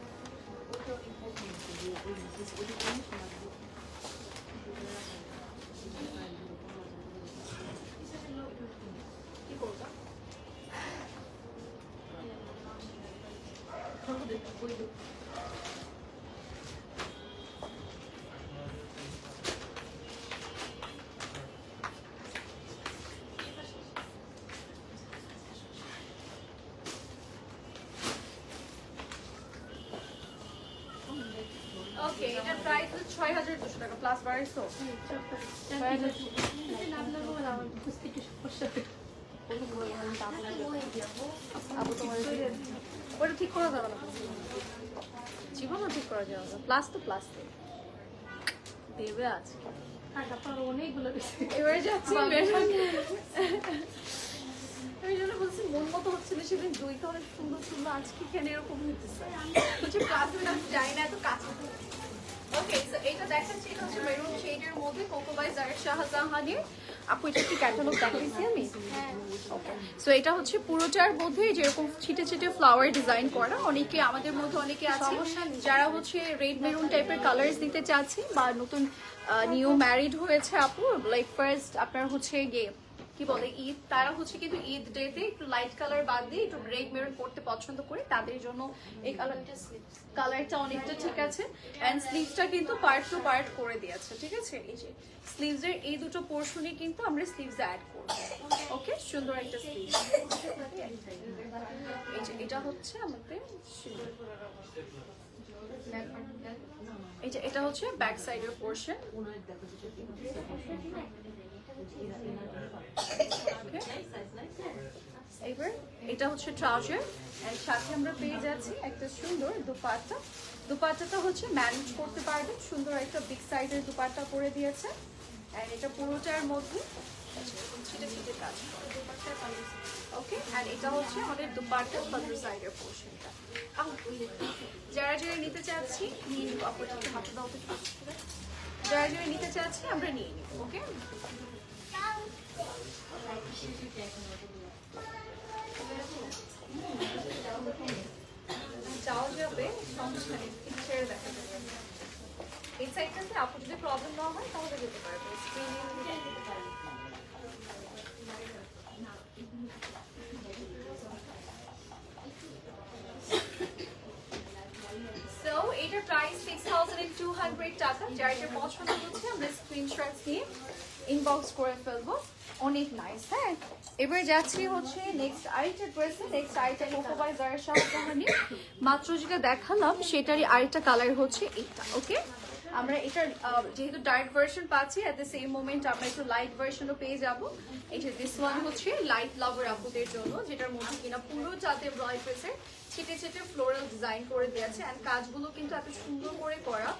কি করবা? ওকে, এটার প্রাইস হচ্ছে ৬২০০ টাকা প্লাস বাড়াইছো। ওটা ঠিক করা যাবে না, জীবনও ঠিক করা যাবে না, প্লাস তো প্লাস দেবে আজকে। অনেকগুলো এবারে যাচ্ছি আমি জন্য বলছি মন মতো হচ্ছে না, সেদিন দুইটা অনেক সুন্দর সুন্দর, আজকে কেন এরকম হইতেছে হচ্ছে ক্লাসে যাই না এত কাছে। ওকে, সো এইটা দেখাচ্ছি, এটা হচ্ছে মেরুন শেডের মধ্যে কোকো বাই জারের শাহজাহানের। আপু এটা কি ক্যাটালগ দেখাইছি আমি? হ্যাঁ। ওকে, সো এটা হচ্ছে পুরোটার মধ্যে যেরকম ছিটে ছিটে ফ্লাওয়ার ডিজাইন করা। অনেকে আমাদের মধ্যে অনেকে আছে যারা হচ্ছে রেড মেরুন টাইপের কালার্স দিতে চাচ্ছি, বা নতুন নিউ ম্যারিড হয়েছে আপু, লাইক ফার্স্ট আপনার হচ্ছে গিয়ে কি বলে ঈদ, তারা হচ্ছে কিন্তু ঈদ ডেতে একটু লাইট কালার বাদ দিয়ে একটু রেড মেরুন পড়তে পছন্দ করে, তাদের জন্য এই কালারটা অনেকটা ঠিক আছে। এন্ড স্লিভসটা কিন্তু পার্ট টু পার্ট করে দিয়েছে, ঠিক আছে? এই যে স্লিভসের এই দুটো পোর্শনই কিন্তু আমরা স্লিভস অ্যাড করব। ওকে, সুন্দর একটা স্লিভ। এই যে এটা হচ্ছে আমাদের, এই যে এটা হচ্ছে ব্যাক সাইডের পোর্শন। এবার এটা হচ্ছে ট্রাউজার, এর সাথে আমরা পেয়ে যাচ্ছি একটা সুন্দর দুপাট্টা। দুপাট্টাটা হচ্ছে ম্যানেজ করতে পারবেন, সুন্দর একটা বিগ সাইজের দুপাট্টা করে দিয়েছে। আর এটা পুরোটার মধ্যে ছিটে ছিটে কাজ করে। ওকে, আর এটা হচ্ছে আমাদের দুপাট্টা বাদ্রু সাইডের পোর্শনটা। যারা যারা নিতে চাচ্ছি নিয়ে নিব, আপনাদের হাতে দাও তো। যারা যারা নিতে চাচ্ছি আমরা নিয়ে নিব। ওকে, যাও যাবে, সমস্যা নেই, ছেড়ে দেখা যাবে। এই সাইডটাতে আপু যদি প্রবলেম না হয় তাহলে যেতে পারবে, স্ক্রিনে যেতে পারবে। সো এটার প্রাইস 6200 টাকা। যার এটা পছন্দ হচ্ছে আমরা স্ক্রিনশট নিয়ে ইনবক্স করে ফেলবো। অনেক নাইস। হ্যাঁ, এবার যাচ্ছি হচ্ছে নেক্সট আইটেম ড্রেসে। নেক্সট আইটেম কোকো বাই জারা শাহজাহানি, মাত্র যেটা দেখালাম সেটারই আরেকটা কালার হচ্ছে এইটা। ওকে, আমরা এটার যেহেতু ডার্ক ভার্সন পাচ্ছি, অ্যাট দ্য সেম মোমেন্ট আমরা একটু লাইট ভার্সনও পেয়ে যাবো। এই যে দিস ওয়ান হচ্ছে লাইট লাভার আপুদের জন্য, যেটার মধ্যে কিনা পুরো চাতে ব্রয়ডারিতে ছিটে ছিটে ফ্লোরাল ডিজাইন করে দিয়েছে। অ্যান্ড কাজগুলো কিন্তু এত সুন্দর করে করা,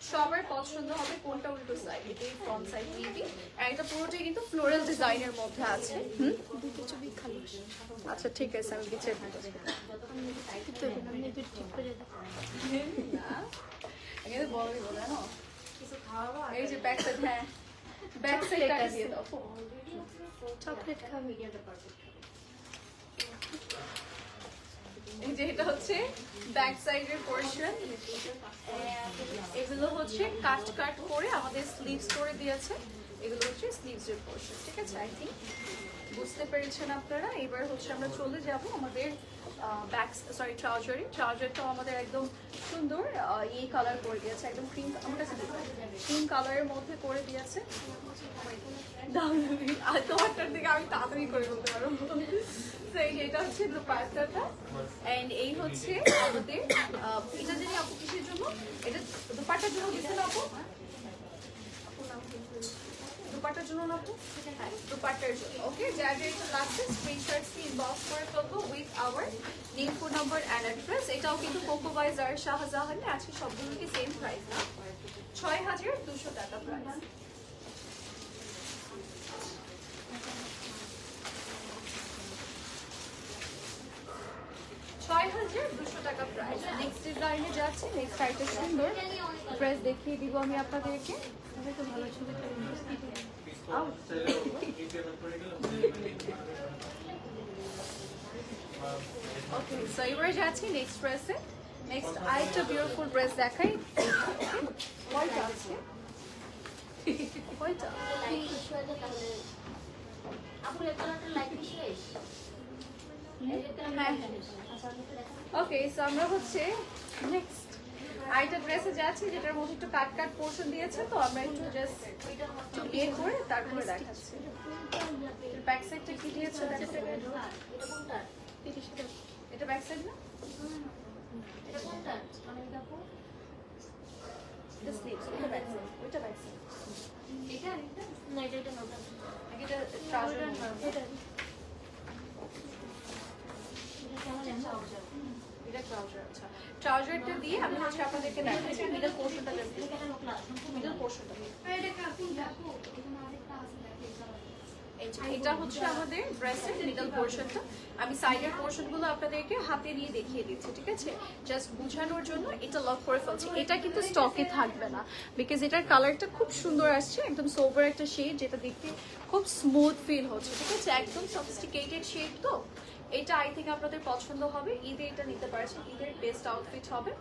সবার পছন্দ হবে। কোনটা উল্টো সাইড, এটাই ফ্রন্ট সাইড মেবি। আর এটা পুরোটাই কিন্তু ফ্লোরাল ডিজাইনের মধ্যে আছে। আচ্ছা ঠিক আছে, আমি বিছিয়ে দিচ্ছি। বলবি বলে না, এই যে ব্যাক সাইড, হ্যাঁ ব্যাক সাইডটা দিয়ে দাও। চকলেট খাবি? এই যে এটা হচ্ছে ব্যাক সাইডের পোর্শন, এগুলো হচ্ছে কাট কাট করে আমাদের স্লিভস করে দিয়েছে। এগুলো হচ্ছে স্লিভসের পোর্শন, ঠিক আছে? আই থিঙ্ক বুঝতে পেরেছেন আপনারা। এবার হচ্ছে আমরা চলে যাব আমাদের ট্রাউজারটাও আমাদের একদম সুন্দর এই কালার করে দিয়েছে, একদম ক্রিম, আমার কাছে ক্রিম কালারের মধ্যে করে দিয়েছে। তোমারটার দিকে আমি তাড়াতাড়ি করে বলতে পারবো। এটা হচ্ছে দুপাট্টাটা, এন্ড এই হচ্ছে আমাদের এটা জানি আপু কিসের জন্য, এটা দুপাট্টার জন্য দিচ্ছেন আপু, দুপাট্টার জন্য না আপু? হ্যাঁ, দুপাট্টার জন্য। ওকে, যার যেটা লাগছে স্ক্রিনশট দিয়ে ইনবক্স করে ফেলবো with our name, phone number and address. এটাও কিন্তু কোকো বাই জারা শাহজাহানি। আজকে সবগুলো কি সেম প্রাইস না? 6200 টাকা প্রাইস। $6200 টাকা প্রাইস। নেক্সট ডিজাইনে যাচ্ছে, নেক্সট আইটেম সুন্দর ড্রেস দেখিয়ে দিব আমি আপনাদেরকে। ওকে, সো এবারে যাচ্ছি নেক্সট ড্রেসে। নেক্সট আরেকটা বিউটিফুল ড্রেস দেখাই। কয়টা আছে? কয়টা? ওকে, সো আমরা হচ্ছে নেক্সট আরেকটা ড্রেসে যাচ্ছি যেটার মধ্যে একটু কাট কাট পোর্শন দিয়েছে, তো আমরা একটু জাস্ট ইয়ে করে তারপরে দেখাচ্ছি। ব্যাক সাইডটা কি দিয়েছে? এটা ব্যাক সাইড না? এটা স্লিভস, এটা ব্যাক সাইড, ওইটা ব্যাক সাইড। এটা না, এটা না, এটা ট্রাউজার না, এটা ট্রাউজার। আচ্ছা, ট্রাউজারটা দিয়ে আমি হচ্ছে আপনাদেরকে দেখাচ্ছি মিডল পোর্শনটা, জাস্ট মিডল পোর্শনটা। এটা হচ্ছে আমাদের ড্রেসের মিডল পোর্শনটা। আমি সাইডের পোর্শনগুলো আপনাদেরকে হাতে নিয়ে দেখিয়ে দিচ্ছি, ঠিক আছে? জাস্ট বোঝানোর জন্য এটা লক করে ফেলছি। এটা কিন্তু স্টকে থাকবে না, বিকজ এটার কালারটা খুব সুন্দর আসছে, একদম সোবার একটা শেড, যেটা দেখতে খুব স্মুথ ফিল হচ্ছে, ঠিক আছে? একদম সফিস্টিকেটেড শেড, তো এটা আই থিঙ্ক আপনাদের পছন্দ হবে। ঈদে এটা নিতে পারছেন, ঈদের বেস্ট আউটফিট হবে।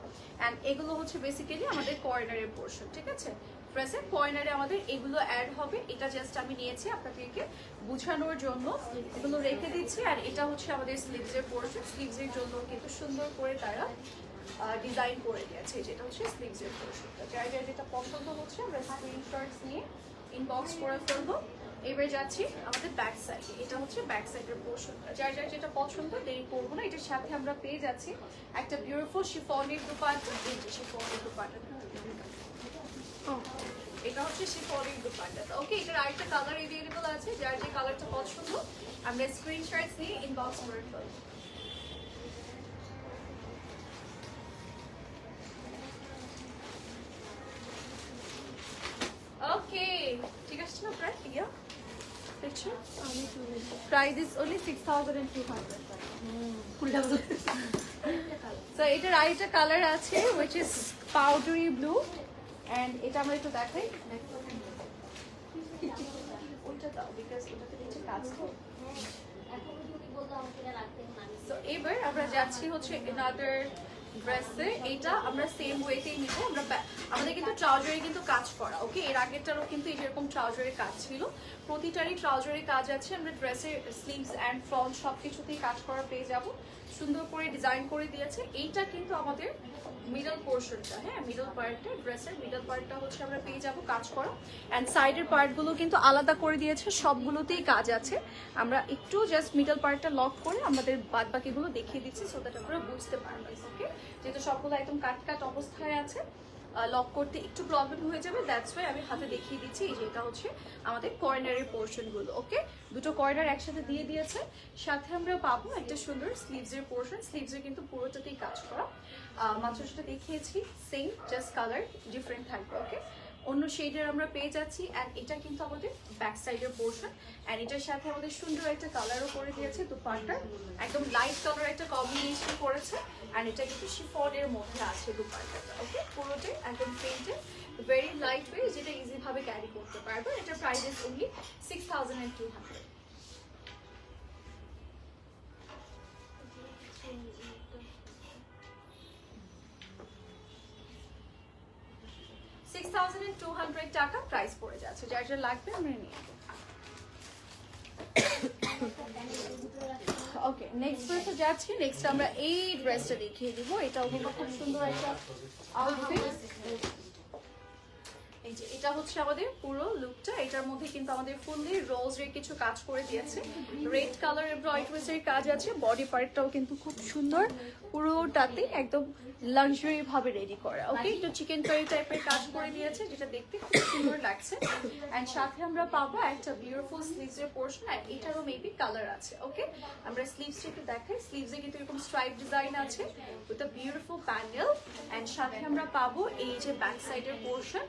অ্যান্ড এগুলো হচ্ছে বেসিক্যালি আমাদের কর্নারের পোর্শন, ঠিক আছে? ড্রেসের কর্নারে আমাদের এগুলো অ্যাড হবে। এটা জাস্ট আমি নিয়েছি আপনাদেরকে বোঝানোর জন্য, এগুলো রেখে দিচ্ছি। আর এটা হচ্ছে আমাদের স্লিভসের পোর্শন। স্লিভসের জন্য কিন্তু সুন্দর করে তারা ডিজাইন করে দিয়েছে, যেটা হচ্ছে স্লিভসের পোর্শনটা। যার যার যেটা পছন্দ হচ্ছে আমরা স্ক্রিনশটস নিয়ে ইনবক্স করে ফেলবো। এবার যাচ্ছি আমাদের ব্যাক সাইডে। এটা হচ্ছে ব্যাক সাইডের পোর্শনটা। যার যার যেটা পছন্দ দেরি করবো না। এটার সাথে আমরা পেয়ে যাচ্ছি একটা বিউটিফুল শিফনের দুপাট্টা। এই যে শিফনের দুপাট্টা, এটা হচ্ছে শিফনের দুপাট্টাটা। ওকে, এটার আরেকটা কালার अवेलेबल আছে। যার যে কালারটা পছন্দ আমরা স্ক্রিনশটস নিয়ে ইনবক্স করে ফেলবো। ওকে, ঠিক আছে না? প্রাইস কি yeah picture price is only 6200 so এটার আরেকটা কালার আছে which is powdery blue, and এটা আমরা একটু দেখাই। ওইটা দাও, বিকজ ওটাতে নিচে কাজ তো। সো এবার আমরা যাচ্ছি হচ্ছে another ড্রেসে। এটা আমরা সেম ওয়েতেই নিব। আমাদের কিন্তু ট্রাউজারে কিন্তু কাজ করা। ওকে, এর আগেরটারও কিন্তু এরকম ট্রাউজারের কাজ ছিল। প্রতিটারই ট্রাউজারের কাজ আছে। আমরা ড্রেসের স্লিভস অ্যান্ড ফ্রন্ট সব কিছুতেই কাজ করা পেয়ে যাব। সুন্দর করে ডিজাইন করে দিয়েছে। এইটা কিন্তু আমাদের মিডল পোর্শনটা, হ্যাঁ, মিডল পার্টটা, ড্রেসের মিডল পার্টটা হচ্ছে আমরা পেয়ে যাব কাজ করা। অ্যান্ড সাইডের পার্টগুলো কিন্তু আলাদা করে দিয়েছে, সবগুলোতেই কাজ আছে। আমরা একটু জাস্ট মিডল পার্টটা লক করে আমাদের বাদ বাকিগুলো দেখিয়ে দিচ্ছি, সো দ্যাট আপনারা বুঝতে পারবেন। ওকে, যেহেতু সবগুলো একদম কাট কাট অবস্থায় আছে, লক করতে একটু প্রবলেম হয়ে যাবে, দ্যাটস ওয়াই আমি হাতে দেখিয়ে দিচ্ছি। এই যে এটা হচ্ছে আমাদের কর্নারের পোর্শনগুলো। ওকে, দুটো কর্নার একসাথে দিয়ে দিয়েছে। সাথে আমরা পাবো একটা সুন্দর স্লিভসের পোর্শন। স্লিভসের কিন্তু পুরোটাতেই কাজ করা। মাত্র সেটা দেখিয়েছি, সেম, জাস্ট কালার ডিফারেন্ট থাকবে। ওকে, অন্য শেডের আমরা পেয়ে যাচ্ছি। অ্যান্ড এটা কিন্তু আমাদের ব্যাক সাইডের পোর্শন। অ্যান্ড এটার সাথে আমাদের সুন্দর একটা কালারও করে দিয়েছে দুপাট্টার, একদম লাইট কালার একটা কম্বিনেশন করেছে। অ্যান্ড এটা কিন্তু শিফনের মধ্যে আছে দুপাট্টাটা। ওকে, পুরোটাই একদম প্রিন্টেড, ভেরি লাইট ওয়েট, যেটা ইজিভাবে ক্যারি করতে পারবে। এটার প্রাইস ইজ অনলি 6200। 6200 টাকা প্রাইস পড়ে যাচ্ছে। যার যা লাগবে আমরা নিয়ে। ওকে, নেক্সট ড্রেসে যাচ্ছি। নেক্সট আমরা এই ড্রেসটা দেখিয়ে দিব। এটাও কিন্তু খুব সুন্দর একটা আউটফিট। এই যে এটা হচ্ছে আমাদের পুরো লুকটা। এটার মধ্যে কিন্তু আমাদের ফুললি রোজের কিছু কাজ করে দিয়েছে, রেড কালার এমব্রয়ডারির কাজ আছে। বডি পার্টটাও কিন্তু খুব সুন্দর, পুরোটাতে একদম লাক্সারি ভাবে রেডি করা। ওকে, একটু চিকেন কারি টাইপের কাজ করে দিয়েছে, যেটা দেখতে খুব সুন্দর লাগছে। অ্যান্ড সাথে আমরা পাবো একটা বিউটিফুল স্লিভসের পোর্শন। আর এটারও মেবি কালার আছে। ওকে, আমরা স্লিভসটা একটু দেখাই। স্লিভসে কিন্তু এরকম স্ট্রাইপ ডিজাইন আছে with a beautiful panel. And সাথে আমরা পাবো এই যে ব্যাক সাইডের পোর্শন,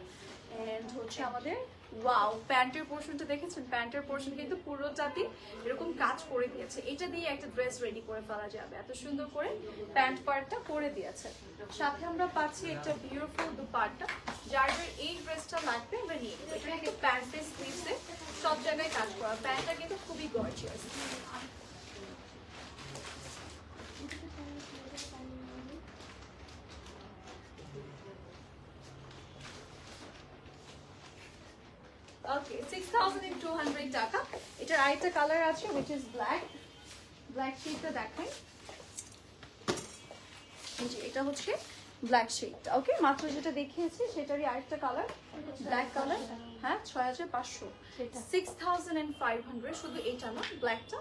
এন্ড হচ্ছে আমাদের ওয়াও, প্যান্টের পোর্শনটা দেখেছেন? প্যান্টের পোর্শন কিন্তু পুরোটাতে এরকম কাজ করে দিয়েছে। এটা দিয়ে একটা ড্রেস রেডি করে ফেলা যাবে, এত সুন্দর করে প্যান্ট পার্টটা করে দিয়েছে। সাথে আমরা পাচ্ছি একটা বিউটিফুল দুপাট্টা। যার এই ড্রেসটা লাগবে আমরা নিয়ে নেবো। এটা কিন্তু প্যান্টের স্লিভসে সব জায়গায় কাজ করা, প্যান্টটা কিন্তু খুবই গর্জিয়াস। ওকে, 6200 টাকা। এটার আরেকটা কালার আছে which is black শেডটা দেখাই। এটা হচ্ছে ব্ল্যাক শেডটা। ওকে, মাত্র যেটা দেখিয়েছি সেটারই আরেকটা কালার ব্ল্যাক কালার। হ্যাঁ, 6500, 6500 শুধু এটা না, ব্ল্যাকটা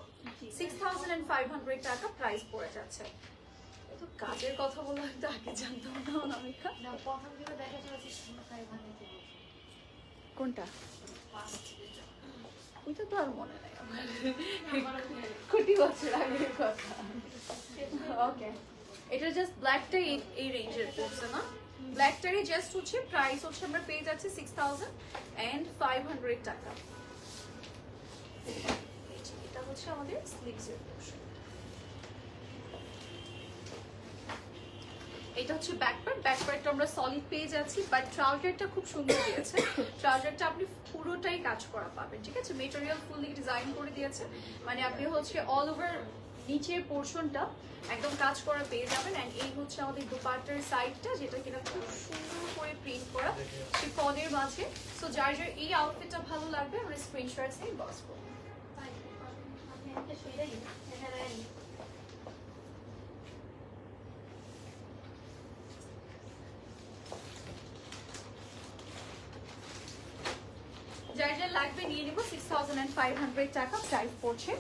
6500 টাকা প্রাইস পড়ে যাচ্ছে। তো কাজের কথা বলে তো আগে জানতাম না অনামিকা। না, প্রথম দিকে দেখা যাচ্ছে 500 কোনটা? ওইটা তো আর মনে নাই আমার, কোটি বছর আগের কথা। ওকে, এটা জাস্ট ব্ল্যাকটাই এই রেঞ্জের পড়ছে না? ব্ল্যাকটারই জাস্ট হচ্ছে প্রাইস হচ্ছে আমরা পেয়ে যাচ্ছি 6500 টাকা। এটা হচ্ছে আমাদের স্লিভসের পোর্শন। এটা হচ্ছে ব্যাকপ্যাকটা আমরা সলিড পেয়ে যাচ্ছি, বাট ট্রাউজারটা খুব সুন্দর দিয়েছে। ট্রাউজারটা আপনি পুরোটাই কাজ করা পাবেন, ঠিক আছে? মেটেরিয়াল ফুললি ডিজাইন করে দিয়েছে, মানে আপনি হচ্ছে অল ওভার নিচের পোর্শনটা একদম কাজ করা পেয়ে যাবেন। অ্যান্ড এই হচ্ছে আমাদের দুপাট্টার সাইডটা, যেটা কিনা খুব সুন্দর করে প্রিন্ট করা শিফনের মাঝে। সো যার যার এই আউটফিটটা ভালো লাগবে আমরা স্ক্রিনশট নিয়ে বক্স করবো। যার যার লাগবে নিয়ে নিব। 6500 টাকা প্রাইস পড়ছে।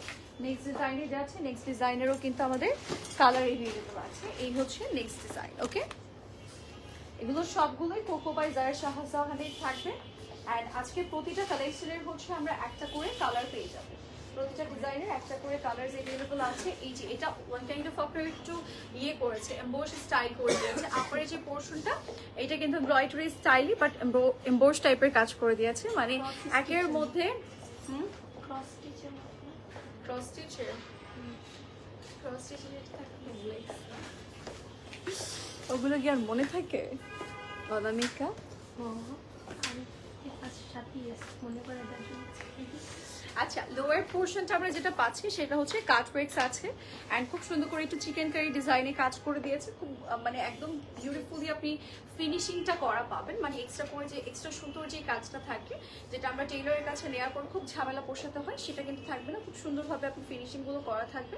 নেক্সট ডিজাইনে যাচ্ছে। নেক্সট ডিজাইনেরও কিন্তু আমাদের কালার এভেলেবল আছে। এই হচ্ছে নেক্সট ডিজাইন। ওকে, এগুলো সবগুলোই কোকো বাই জারা শাহজাহানের থাকবে। অ্যান্ড আজকে প্রতিটা কালেকশনের হচ্ছে আমরা একটা করে কালার পেয়ে যাবো। প্রতিটা ডিজাইনের একটা করে কালার এভেলেবল আছে। এই যে এটা ওয়ান কাইন্ড অফ আপনার একটু ইয়ে করেছে, এমবোস স্টাইল করে দিয়েছে। আপনার যে পোর্শনটা এটা কিন্তু এমব্রয়ডারি স্টাইলই, বাট এমবোস টাইপের কাজ করে দিয়েছে, মানে একের মধ্যে ক্রস স্টিচের ক্রস স্টিচের ওগুলো কি আর মনে থাকে অনামিকা? মনে করে আচ্ছা, লোয়ার পোর্শনটা আমরা যেটা পাচ্ছি সেটা হচ্ছে কাট ওয়ার্কস আছে। অ্যান্ড খুব সুন্দর করে একটু চিকেন কারি ডিজাইনে কাজ করে দিয়েছে। খুব মানে একদম বিউটিফুলি আপনি ফিনিশিংটা করা পাবেন, মানে এক্সট্রা করে যে এক্সট্রা সুন্দর যে কাজটা থাকে, যেটা আমরা টেইলরের কাছে নেওয়ার পর খুব ঝামেলা পোষাতে হয়, সেটা কিন্তু থাকবে না। খুব সুন্দরভাবে আপনি ফিনিশিংগুলো করা থাকবে।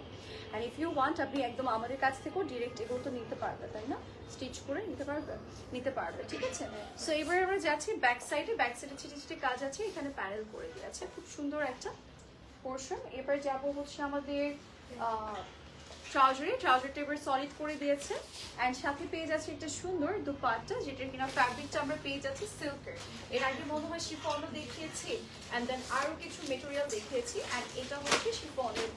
অ্যান্ড ইফ ইউ ওয়ান্ট আপনি একদম আমাদের কাছ থেকেও ডিরেক্ট এগুলো তো নিতে পারবে, তাই না? স্টিচ করে নিতে পারবে, ঠিক আছে? সো এবারে আমরা যাচ্ছি ব্যাক সাইডে। ব্যাক সাইডে ছিটে ছিটে কাজ আছে, এখানে প্যানেল করে দিয়েছে, খুব সুন্দর একটা পোর্শন। এবার যাব হচ্ছে আমাদের ট্রাউজারটা এবার সলিড করে দিয়েছে। অ্যান্ড সাথে পেয়ে যাচ্ছে একটা সুন্দর দুপাট্টা, যেটার কিনা ফ্যাব্রিকটা আমরা পেয়ে যাচ্ছি সিল্কের। এর আগে মনে হয় শিফনও দেখিয়েছি, অ্যান্ড দেন আরও কিছু মেটেরিয়াল দেখিয়েছি। অ্যান্ড এটা হচ্ছে শিফনের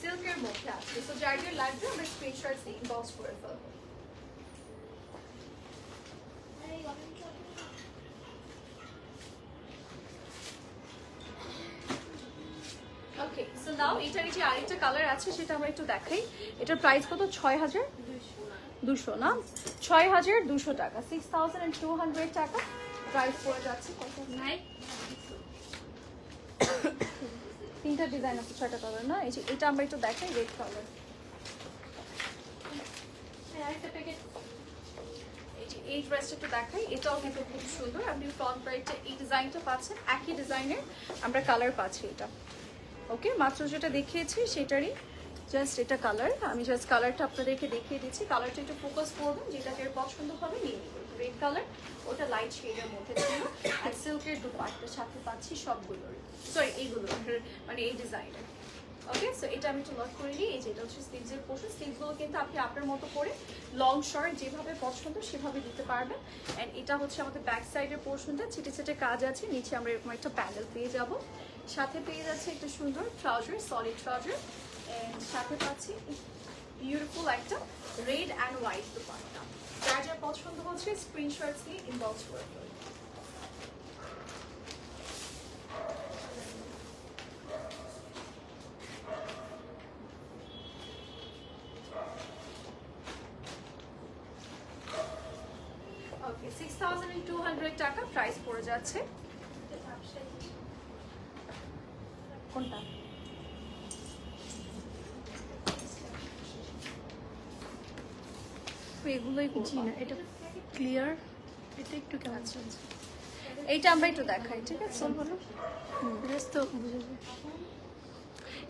সিল্কের মধ্যে আছে। সো যার যার লাগবে আমরা স্ক্রিনশট দিয়ে ইনবক্স করে ফেলবো। ওকে, সো নাও এটার যে আরেকটা কালার আছে সেটা আমরা একটু দেখাই। এটার প্রাইস কত? 6200 না, 6200 টাকা, 6200 টাকা প্রাইস পড়ে যাচ্ছে। কত নাই, তিনটা ডিজাইন আছে, 6টা কালার না? এই যে এটা আমরা একটু দেখাই, রেড কালার। এই ড্রেসটা একটু দেখাই, এটাও কিন্তু খুব সুন্দর। আপনি ফ্রন্ট ব্রাইডটা এই ডিজাইনটা পাচ্ছেন, একই ডিজাইনের আমরা কালার পাচ্ছি এটা। ওকে, মাত্র যেটা দেখিয়েছি সেটারই জাস্ট এটা কালার। আমি জাস্ট কালারটা আপনাদেরকে দেখিয়ে দিচ্ছি। কালারটা একটু ফোকাস করবেন, যেটা যার পছন্দ হবে নিয়ে নেবেন। রেড কালার, ওটা লাইট শেডের মধ্যে ছিল। আর সিল্কের দুপাট্টার সাথে পাচ্ছি সবগুলোর, এইগুলো মানে এই ডিজাইনের। ওকে, সো এটা আমি একটু লক করে নিই। এই যে এটা হচ্ছে স্লিভসের পোর্শন। স্লিভসগুলো কিন্তু আপনি আপনার মতো করে লং শর্ট যেভাবে পছন্দ সেভাবে দিতে পারবেন। অ্যান্ড এটা হচ্ছে আমাদের ব্যাক সাইডের পোর্শনটা, ছিটে ছিটে কাজ আছে। নিচে আমরা এরকম একটা প্যানেল পেয়ে যাব। সাথে পেয়ে যাচ্ছে একটা সুন্দর ট্রাউজার, সলিড ট্রাউজার। অ্যান্ড সাথে পাচ্ছি বিউটিফুল একটা রেড অ্যান্ড হোয়াইট দুপাট্টা। যার যার পছন্দ হচ্ছে স্ক্রিনশটস নিয়ে ইনবক্স করে ফেলুন। 6200 টাকা প্রাইস পড়ে যাচ্ছে। কোনটা? এগুলোই করছি না, এটা ক্লিয়ার, এটা একটু কেমন আছে। এইটা আমরা একটু দেখাই, ঠিক আছে? বলো ড্রেস তো বুঝে যাবে।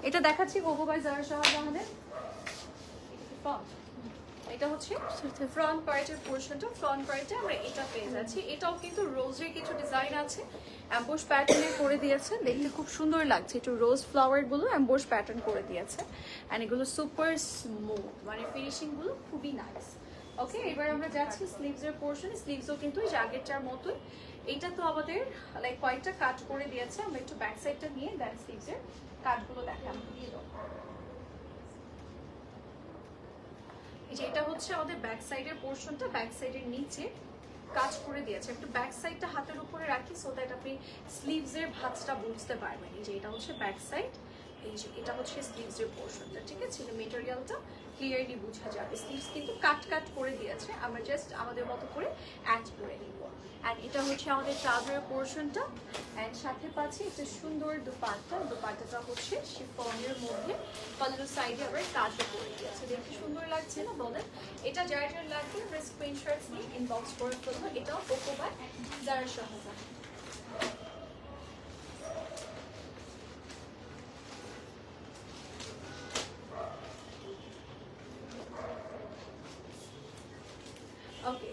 এটা দেখাচ্ছি কোকো বাই জারা শাহজাহানের। এটা হচ্ছে ফ্রন্ট পার্টের পোর্শনটা, ফ্রন্ট পার্টে আমরা এটা পেয়ে যাচ্ছি। এটাও কিন্তু রোজের কিছু ডিজাইন আছে, অ্যাম্বোশ প্যাটার্নে করে দিয়েছে, দেখতে খুব সুন্দর লাগছে। একটু রোজ ফ্লাওয়ার গুলো অ্যাম্বোশ প্যাটার্ন করে দিয়েছে, অ্যান্ড এগুলো সুপার স্মুথ, মানে ফিনিশিং গুলো খুবই নাইস। ওকে, এবার আমরা যাচ্ছি স্লিভস এর পোর্শন। স্লিভসও কিন্তু এই আগেরটার মতোই। এটা তো আমাদের লাইক কয়েকটা কাট করে দিয়েছে। আমরা একটু ব্যাক সাইডটা নিয়ে দেন স্লিভস এর কাটগুলো দেখাম দিয়ে দাও। এই যে এটা হচ্ছে আমাদের ব্যাক সাইডের পোর্শনটা, ব্যাক সাইডের নিচে কাজ করে দিয়েছে। একটু ব্যাক সাইডটা হাতের উপরে রাখি সো দ্যাট আপনি স্লিভস এর ভাঁজটা বুঝতে পারবেন। এই যে এটা হচ্ছে ব্যাক সাইড, এই যে এটা হচ্ছে স্লিভস এর পোর্শনটা, ঠিক আছে? এটা মেটেরিয়ালটা ক্লিয়ারলি বোঝা যাবে। স্লিভস কিন্তু কাট করে দিয়েছে, আমরা জাস্ট আমাদের মতো করে অ্যাড করে নিব। অ্যান্ড এটা হচ্ছে আমাদের ট্রাউজারের পোর্শনটা, অ্যান্ড সাথে পাচ্ছি একটা সুন্দর দুপাট্টা। দুপাট্টাটা হচ্ছে শিফনের মধ্যে পাল্লু সাইডে আবার কাজও করে দিয়েছে, দেখতে সুন্দর লাগছে না বলেন? এটা যার যার লাগবে আমরা স্ক্রিনশটস নিয়ে ইনবক্স করে ফেলবো। এটাও কোকো বাই জারা শাহজাহান। ওকে,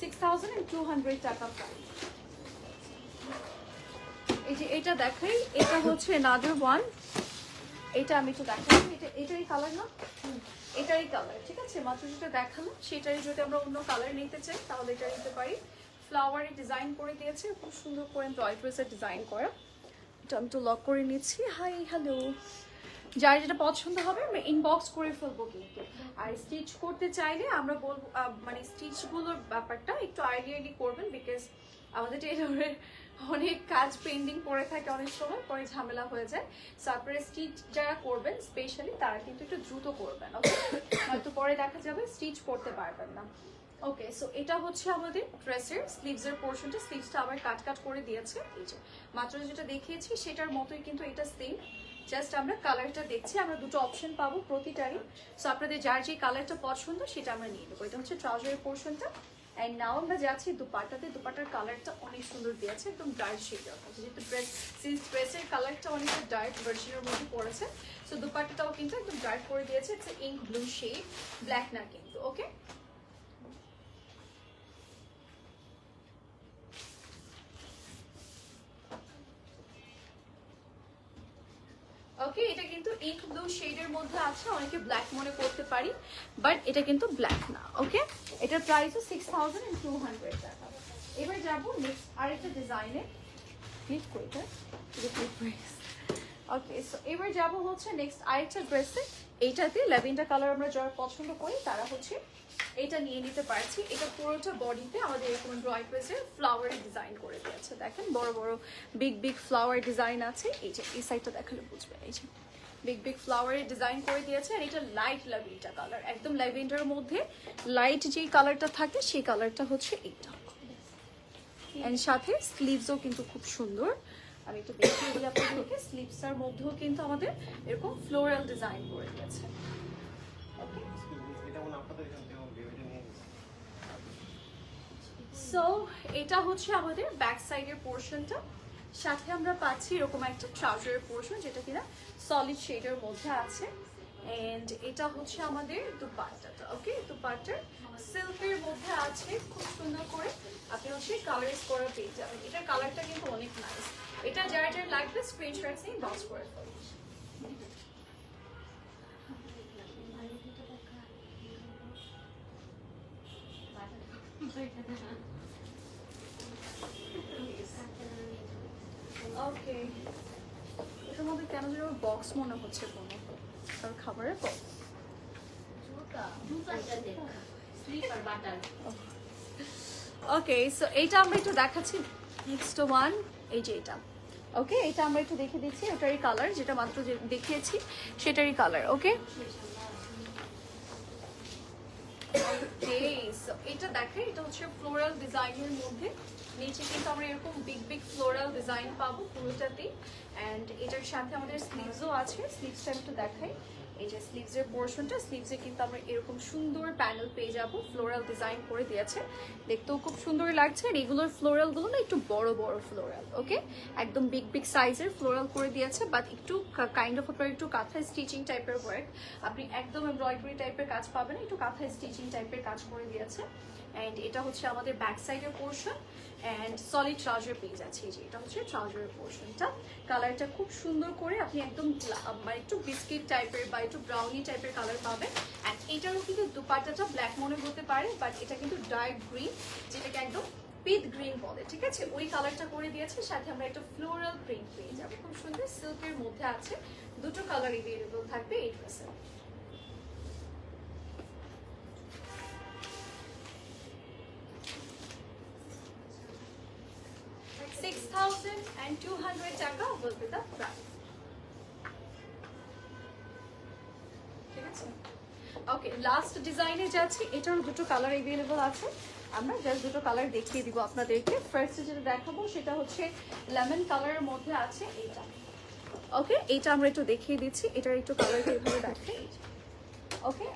6200 টাকা প্রাইস। এই যে এটা দেখাই, এটা হচ্ছে another one। এটা আমি একটু দেখাই, এটারই কালার না, এটারই কালার, ঠিক আছে? মাত্র যেটা দেখালাম সেটারই যদি আমরা অন্য কালার নিতে চাই তাহলে এটা নিতে পারি। ফ্লাওয়ারে ডিজাইন করে দিয়েছে, খুব সুন্দর করে এমব্রয়ডারির ডিজাইন করা। এটা আমি তো লক করে নিচ্ছি। হাই হ্যালো, যার যেটা পছন্দ হবে আমরা ইনবক্স করে ফেলবো কিন্তু। আর স্টিচ করতে চাইলে আমরা বলবো মানে স্টিচগুলোর ব্যাপারটা একটু আইডিয়ালি করবেন, বিকজ আমাদের টেলরের অনেক কাজ পেন্ডিং পড়ে থাকে, অনেক সময় পরে ঝামেলা হয়ে যায়। সো আপনারা স্টিচ যারা করবেন স্পেশালি তারা কিন্তু একটু দ্রুত করবেন, ওকে? হয়তো পরে দেখা যাবে স্টিচ করতে পারবেন না। ওকে, সো এটা হচ্ছে আমাদের ড্রেসের স্লিভসের পোর্শনটা। স্লিভসটা আবার কাট করে দিয়েছে, এই যে মাত্র যেটা দেখিয়েছি সেটার মতোই কিন্তু এটা সেম, জাস্ট আমরা কালারটা দেখছি। আমরা দুটো অপশন পাবো প্রতিটারই, সো আপনাদের যার যে কালারটা পছন্দ সেটা আমরা নিয়ে নেবো। এটা হচ্ছে ট্রাউজারের পোর্শনটা, অ্যান্ড নাও আমরা যাচ্ছি দুপাট্টাতে। দুপাট্টার কালারটা অনেক সুন্দর দিয়েছে, একদম ডার্ক শেডের মধ্যে, যেহেতু ড্রেসের কালারটা অনেকটা ডার্ক ভার্সনের মধ্যে পড়েছে, সো দুপাট্টাটাও কিন্তু একদম ডার্ক করে দিয়েছে। It's ink blue shade, black না কিন্তু, ওকে? ওকে, এটা কিন্তু ইঙ্ক ব্লু শেডের মধ্যে আছে, অনেকে ব্ল্যাক মনে করতে পারি, বাট এটা কিন্তু ব্ল্যাক না। ওকে, এটার প্রাইসও 6200 টাকা। এবার যাবো নেক্সট আরেকটা ডিজাইনে। ক্লিক করে ওকে, সো এবার যাবো হচ্ছে নেক্সট আরেকটা ড্রেসে। এইটাতে ল্যাভেন্ডার কালার আমরা যারা পছন্দ করি তারা হচ্ছে এটা নিয়ে নিতে পারছি। এটা পুরোটা বডিতে আমাদের এরকম এমব্রয়ডারির ফ্লাওয়ারের ডিজাইন করে দিয়েছে। দেখেন বড় বড় বিগ ফ্লাওয়ার ডিজাইন আছে। এই যে এই সাইডটা দেখালে বুঝবে, এই যে বিগ ফ্লাওয়ারের ডিজাইন করে দিয়েছে। আর এটা লাইট ল্যাভেন্ডার কালার, একদম ল্যাভেন্ডারের মধ্যে লাইট যেই কালারটা থাকে সেই কালারটা হচ্ছে এইটা। এন্ড সাথে স্লিভসও কিন্তু খুব সুন্দর। আমি একটু দেখিয়ে দিই আপনাদেরকে, স্লিভসের মধ্যেও কিন্তু আমাদের এরকম ফ্লোরাল ডিজাইন করে দিয়েছে। ওকে, সো এটা হচ্ছে আমাদের ব্যাক সাইডের পোর্শনটা। সাথে আমরা পাচ্ছি এরকম একটা ট্রাউজারের পোর্শন, যেটা কিনা সলিড শেডের মধ্যে আছে। এন্ড এটা হচ্ছে আমাদের দুপাট্টাটা। ওকে, দুপাট্টার সিল্কের মধ্যে আছে, খুব সুন্দর করে আপনি হচ্ছে কালারিং করা পেয়ে যাবেন। এটার কালারটা কিন্তু অনেক নাইস। এটা যার যার লাগবে স্ক্রিনশট নিয়ে বক্স করে ফেলুন। ওকে, এটার মধ্যে কেন যেন বক্স মনে হচ্ছে, কোনো কারণ খাবারের বক্স। ওকে, সো এইটা আমরা একটু দেখাচ্ছি। নেক্সট ওয়ান, এই যে এটা। ওকে, এটা আমরা একটু দেখে দিচ্ছি, ওটারই কালার, যেটা মাত্র দেখিয়েছি সেটারই কালার। ওকে, ওকে, সো এটা দেখেন, এটা হচ্ছে ফ্লোরাল ডিজাইনের মধ্যে, নিচে কিন্তু আমরা এরকম বিগ বিগ ফ্লোরাল ডিজাইন পাবো পুরোটাতেই। অ্যান্ড এটার সাথে আমাদের স্লিভসও আছে, স্লিভসটা একটু দেখাই। এই যে স্লিভসের পোর্শনটা, স্লিভসে কিন্তু আমরা এরকম সুন্দর প্যানেল পেয়ে যাবো, ফ্লোরাল ডিজাইন করে দিয়েছে, দেখতেও খুব সুন্দর লাগছে। আর এগুলোর ফ্লোরালগুলো না একটু বড় বড় ফ্লোরাল, ওকে, একদম বিগ বিগ সাইজের ফ্লোরাল করে দিয়েছে, বাট একটু কাইন্ড অফ আপনার একটু কাঁথা স্টিচিং টাইপের ওয়ার্ক, আপনি একদম এমব্রয়ডারি টাইপের কাজ পাবেন, একটু কাঁথা স্টিচিং টাইপের কাজ করে দিয়েছে। অ্যান্ড এটা হচ্ছে আমাদের ব্যাক সাইডের পোর্শন, অ্যান্ড সলিড ট্রাউজার পেয়ে যাচ্ছে। এই যে এটা হচ্ছে ট্রাউজারের পোর্শনটা, কালারটা খুব সুন্দর করে আপনি একদম মানে একটু বিস্কিট টাইপের বা একটু ব্রাউনি টাইপের কালার পাবেন। অ্যান্ড এটারও কিন্তু দুপাট্টাটা ব্ল্যাক মনে হতে পারে, বাট এটা কিন্তু ডার্ক গ্রিন, যেটাকে একদম পিট গ্রিন বলে, ঠিক আছে, ওই কালারটা করে দিয়েছে। সাথে আমরা একটা ফ্লোরাল প্রিন্ট পেয়ে যাবো, খুব সুন্দর সিল্কের মধ্যে আছে, দুটো কালার এভেলেবল থাকবে এই ড্রেসে। 6,200 টাকা will be the price. ঠিক আছে, ওকে, লাস্ট ডিজাইনে যাচ্ছি। এটার দুটো কালার अवेलेबल আছে, আমরা জাস্ট দুটো কালার দেখিয়ে দিব আপনাদেরকে। ফার্স্টে যেটা দেখাবো সেটা হচ্ছে লেমন কালারের মধ্যে আছে এটা, ওকে, এটা আমরা একটু দেখিয়ে দিচ্ছি। এটার একটু কালারটা এভাবে দেখাই, ওকে,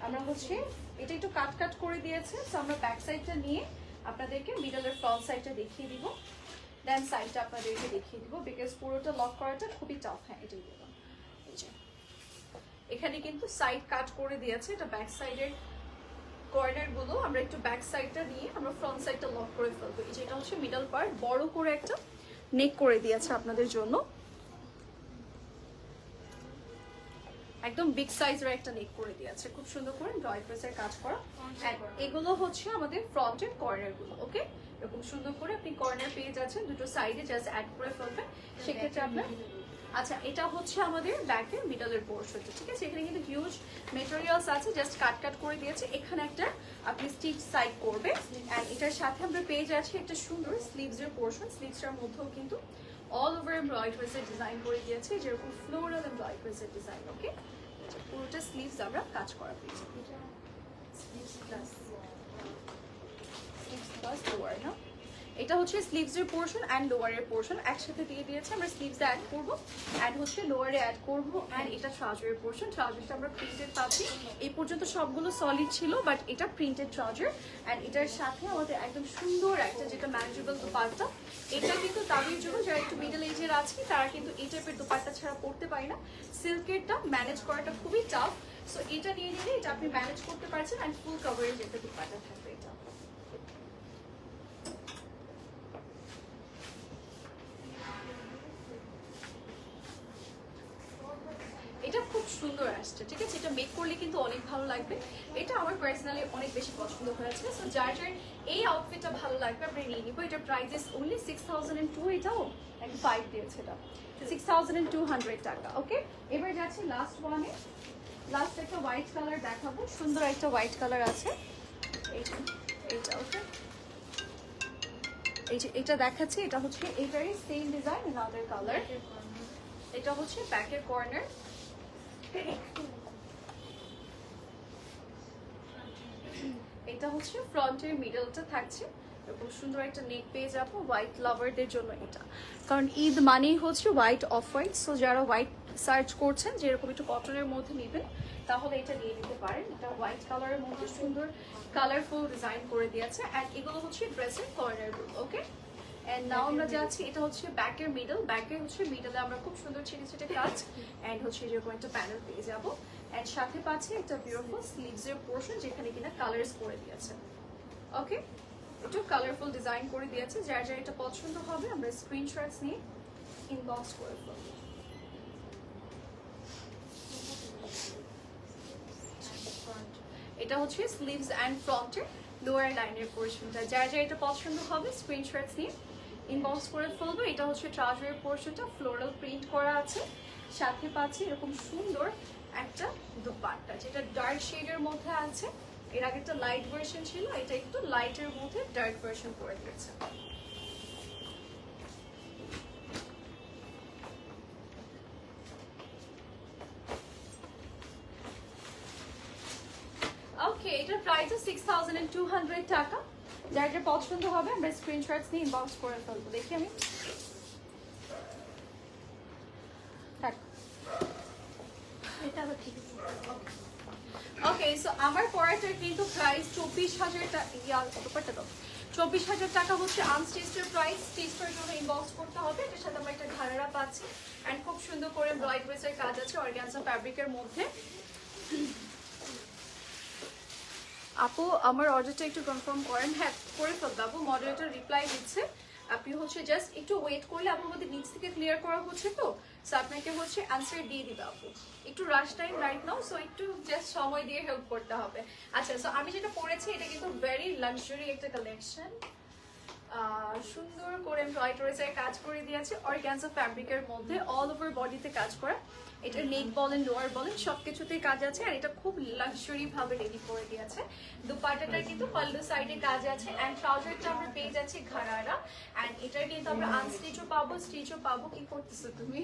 আমরা হচ্ছে এটা একটু কাট কাট করে দিয়েছে, সো আমরা ব্যাক সাইডটা নিয়ে আপনাদেরকে মিডলের ফ্রন্ট সাইডটা দেখিয়ে দিব, দেন সাইডটা আপনাদেরকে দেখিয়ে দিব, বিকজ পুরোটা লক করাটা খুবই টাফ। হ্যাঁ, এটাই দিলাম, এই যে এখানে কিন্তু সাইড কাট করে দিয়েছে, এটা ব্যাক সাইডের কর্নার গুলো আমরা একটু ব্যাক সাইডটা নিয়ে আমরা ফ্রন্ট সাইডটা লক করে ফেলবো। এই যে এটা হচ্ছে মিডল পার্ট, বড় করে একটা নেক করে দিয়েছে আপনাদের জন্য, একদম বিগ সাইজের একটা নেক করে দিয়েছে, খুব সুন্দর করে ড্রয় প্রেসের কাজ করা। এগুলো হচ্ছে আমাদের ফ্রন্টের কর্নার গুলো, ওকে, এরকম সুন্দর করে আপনি কর্নার পেয়ে যাচ্ছেন, দুটো সাইডে জাস্ট অ্যাড করে ফেলবেন, সেক্ষেত্রে আপনার। আচ্ছা, এটা হচ্ছে আমাদের ব্যাকের মিডলের পোর্শনটা, ঠিক আছে, এখানে কিন্তু হিউজ মেটেরিয়ালস আছে, জাস্ট কাট কাট করে দিয়েছে, এখানে একটা আপনি স্টিচ সাইড করবে। অ্যান্ড এটার সাথে আমরা পেয়ে যাচ্ছি একটা সুন্দর স্লিভসের পোর্শন, স্লিভসটার মধ্যেও কিন্তু অল ওভার এমব্রয়ডারিজের ডিজাইন করে দিয়েছে, যেরকম ফ্লোরাল এমব্রয়ডারিজের ডিজাইন, ওকে, পুরোটা স্লিভস আমরা কাজ করা পেয়েছি, এটা হচ্ছে স্লিভসের পোর্শন এন্ড লোয়ারের পোর্শন একসাথে দিয়ে দিয়েছে, আমরা স্লিভসে অ্যাড করব এন্ড হচ্ছে লোয়ারে অ্যাড করব। এন্ড এটা ট্রাউজারের পোর্শন, ট্রাউজারটা আমরা প্রিন্টেড পাচ্ছি, এই পর্যন্ত সবগুলো সলিড ছিল, বাট এটা প্রিন্টেড ট্রাউজার। এন্ড এটার সাথে আমাদের একদম সুন্দর একটা যেটা ম্যানেজেবল দুপাট্টা, এটা কিন্তু তাদের জন্য যারা একটু মিডল এজের আছে তারা কিন্তু এই টাইপের দুপাট্টা ছাড়া পড়তে পারে না, সিল্কেরটা ম্যানেজ করাটা খুবই টাফ, সো এটা নিয়ে নিলে এটা আপনি ম্যানেজ করতে পারছেন। এন্ড ফুল কভারেজ একটা দুপাট্টা থাকবে এটা। এটা খুব সুন্দর আসছে, ঠিক আছে, এটা মেক করলে কিন্তু অনেক ভালো লাগবে, এটা আমার পার্সোনালি অনেক বেশি পছন্দ হয়েছে। সো যার যার এই আউটফিটটা ভালো লাগবে আমরা নিয়ে নিবো। এটা প্রাইস ইস অনলি 6,002, এটাও একটা 5 দিয়েছে, এটা 6,200 টাকা, ওকে। এবার যাচ্ছি লাস্ট ওয়ানে, লাস্ট একটা হোয়াইট কালার দেখাবো, সুন্দর একটা হোয়াইট কালার আছে, এইটা ওকে, এই যে এটা দেখাচ্ছি, এটা হচ্ছে এটারই সেম ডিজাইন আনাদার কালার, এটা হচ্ছে ব্যাকের কর্নার, এটা হচ্ছে ফ্রন্টের মিডলটা থাকছে, এরকম সুন্দর একটা নেক পেয়ে যাবো হোয়াইট লাভারদের জন্য এটা, কারণ ঈদ মানেই হচ্ছে হোয়াইট অফ হোয়াইট, সো যারা হোয়াইট সার্চ করছেন যে এরকম একটু কটনের মধ্যে নেবেন তাহলে এটা নিয়ে নিতে পারেন। এটা হোয়াইট কালারের মধ্যে সুন্দর কালারফুল ডিজাইন করে দিয়েছে, অ্যান্ড এগুলো হচ্ছে ড্রেসের কর্নার গুলো, ওকে। এন্ড নাও আমরা যাচ্ছি, এটা হচ্ছে ব্যাকের মিডল, ব্যাকের হচ্ছে মিডলে আমরা খুব সুন্দর ছেটে ছেটে কাজ এন্ড হচ্ছে এরকম একটা প্যানেল পেয়ে যাবো, এন্ড সাথে পাচ্ছি একটা বিউটিফুল স্লিভসের পোর্শন যেখানে কিনা কালার্স করে দিয়েছে, ওকে, একটু কালারফুল ডিজাইন করে দিয়েছে। যার যার এটা পছন্দ হবে আমরা স্ক্রিনশটস নিয়ে ইনবক্স করে ফেলবো। এটা হচ্ছে স্লিভস এন্ড ফ্রন্টের লোয়ার লাইনের পোর্শনটা, যার যার এটা পছন্দ হবে স্ক্রিনশটস নিয়ে ইনবক্স করে ফেলবো। এটা হচ্ছে ট্রাউজারের পোর্শনটা, ফ্লোরাল প্রিন্ট করা আছে, সাথে পাচ্ছি এরকম সুন্দর একটা দুপাট্টা যেটা ডার্ক শেডের মধ্যে আছে, এর আগে একটা লাইট ভার্সন ছিল, এটা একটু লাইটের মধ্যে ডার্ক ভার্সন করে দিয়েছে। ওকে, ওকে, এটার প্রাইস 6200 টাকা। যার যা পছন্দ হবে আমরা স্ক্রিনশটস নিয়ে ইনবক্স করে ফেলবো। দেখি আমি থাক। এটা আবার ঠিক আছে। ওকে, সো আমার পরাটার কিন্তু প্রাইস 24000 টাকা। দুপাট্টা দাও। 24000 টাকা হচ্ছে আনস্টিচড প্রাইস। স্টিচের জন্য ইনবক্স করতে হবে। এটার সাথে আমরা একটা ঘাড়া পাচ্ছি এন্ড খুব সুন্দর করে এমব্রয়ডারির কাজ আছে অর্গানজা ফ্যাব্রিকের মধ্যে। আপু আমার অর্ডারটা একটু কনফার্ম করেন। হ্যাঁ করে ফেলবো আপু, মডারেটর রিপ্লাই দিচ্ছে। আপনি হচ্ছে জাস্ট একটু ওয়েট করলে আপু, আমাদের নিচ থেকে ক্লিয়ার করা হচ্ছে তো, সো আপনাকে হচ্ছে অ্যান্সার দিয়ে দিবে আপু। একটু রাশ টাইম রাইট নাও, সো একটু জাস্ট সময় দিয়ে হেল্প করতে হবে। আচ্ছা, সো আমি যেটা পরেছি এটা কিন্তু ভেরি লাক্সারি একটা কালেকশন। সুন্দর করে এমব্রয়ডারির কাজ করে দিয়েছে অর্গানজা ফ্যাব্রিকের মধ্যে, অল ওভার বডিতে কাজ করা। এটা নেক বলেন লোয়ার বলেন সবকিছুতেই কাজ আছে, আর এটা খুব লাক্সারি ভাবে রেডি করে দিয়েছে। দুপাট্টাটার কিন্তু পাল্লু সাইডে কাজ আছে এন্ড ট্রাউজারটা আমরা পেয়ে যাচ্ছি ঘাড়ারা। এন্ড এটার কিন্তু আমরা আনস্টিচও পাবো, স্টিচও পাবো। কি করতেছো তুমি?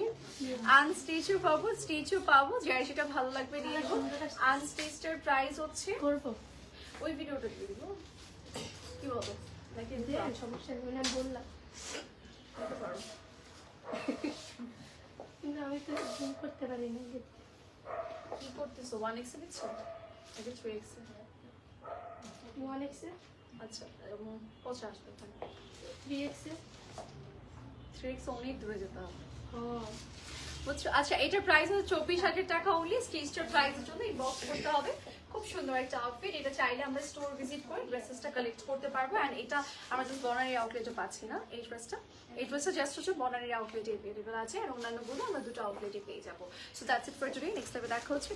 আনস্টিচও পাবো, স্টিচও পাবো, যার সেটা ভালো লাগবে নিয়ে নেবো। আনস্টিচটার প্রাইস হচ্ছে, করবো ওই ভিডিওটা দিয়ে দিব। কি বলো? নাকি যে সমস্যা নেই, আমি বললাম দিতে পারো? কিন্তু আমি তো জুম করতে পারি না। কি করতেছো? 1x এ দিচ্ছ নাকি 3x এ? 1x এ, আচ্ছা, 50 টাকা। 3x এ। 3x অনেক দূরে যেতে হবে হ্যাঁ বুঝছো। আচ্ছা, এটার প্রাইস হচ্ছে 24000 টাকা অনলি। স্টিচটার প্রাইসের জন্য ইনবক্স করতে হবে। খুব সুন্দর একটা আউটফিট। এটা চাইলে আমরা স্টোর ভিজিট করে ড্রেসেসটা কালেক্ট করতে পারবো। এন্ড এটা আমরা জাস্ট বনারি আউটলেটে পাচ্ছি না। এই ড্রেসটা জাস্ট হচ্ছে বনারি আউটলেটে अवेलेबल আছে, আর অন্যান্যগুলো আমরা দুটো আউটলেটে পেয়ে যাবো। So that's it for today. Next টাইমে দেখা হচ্ছে।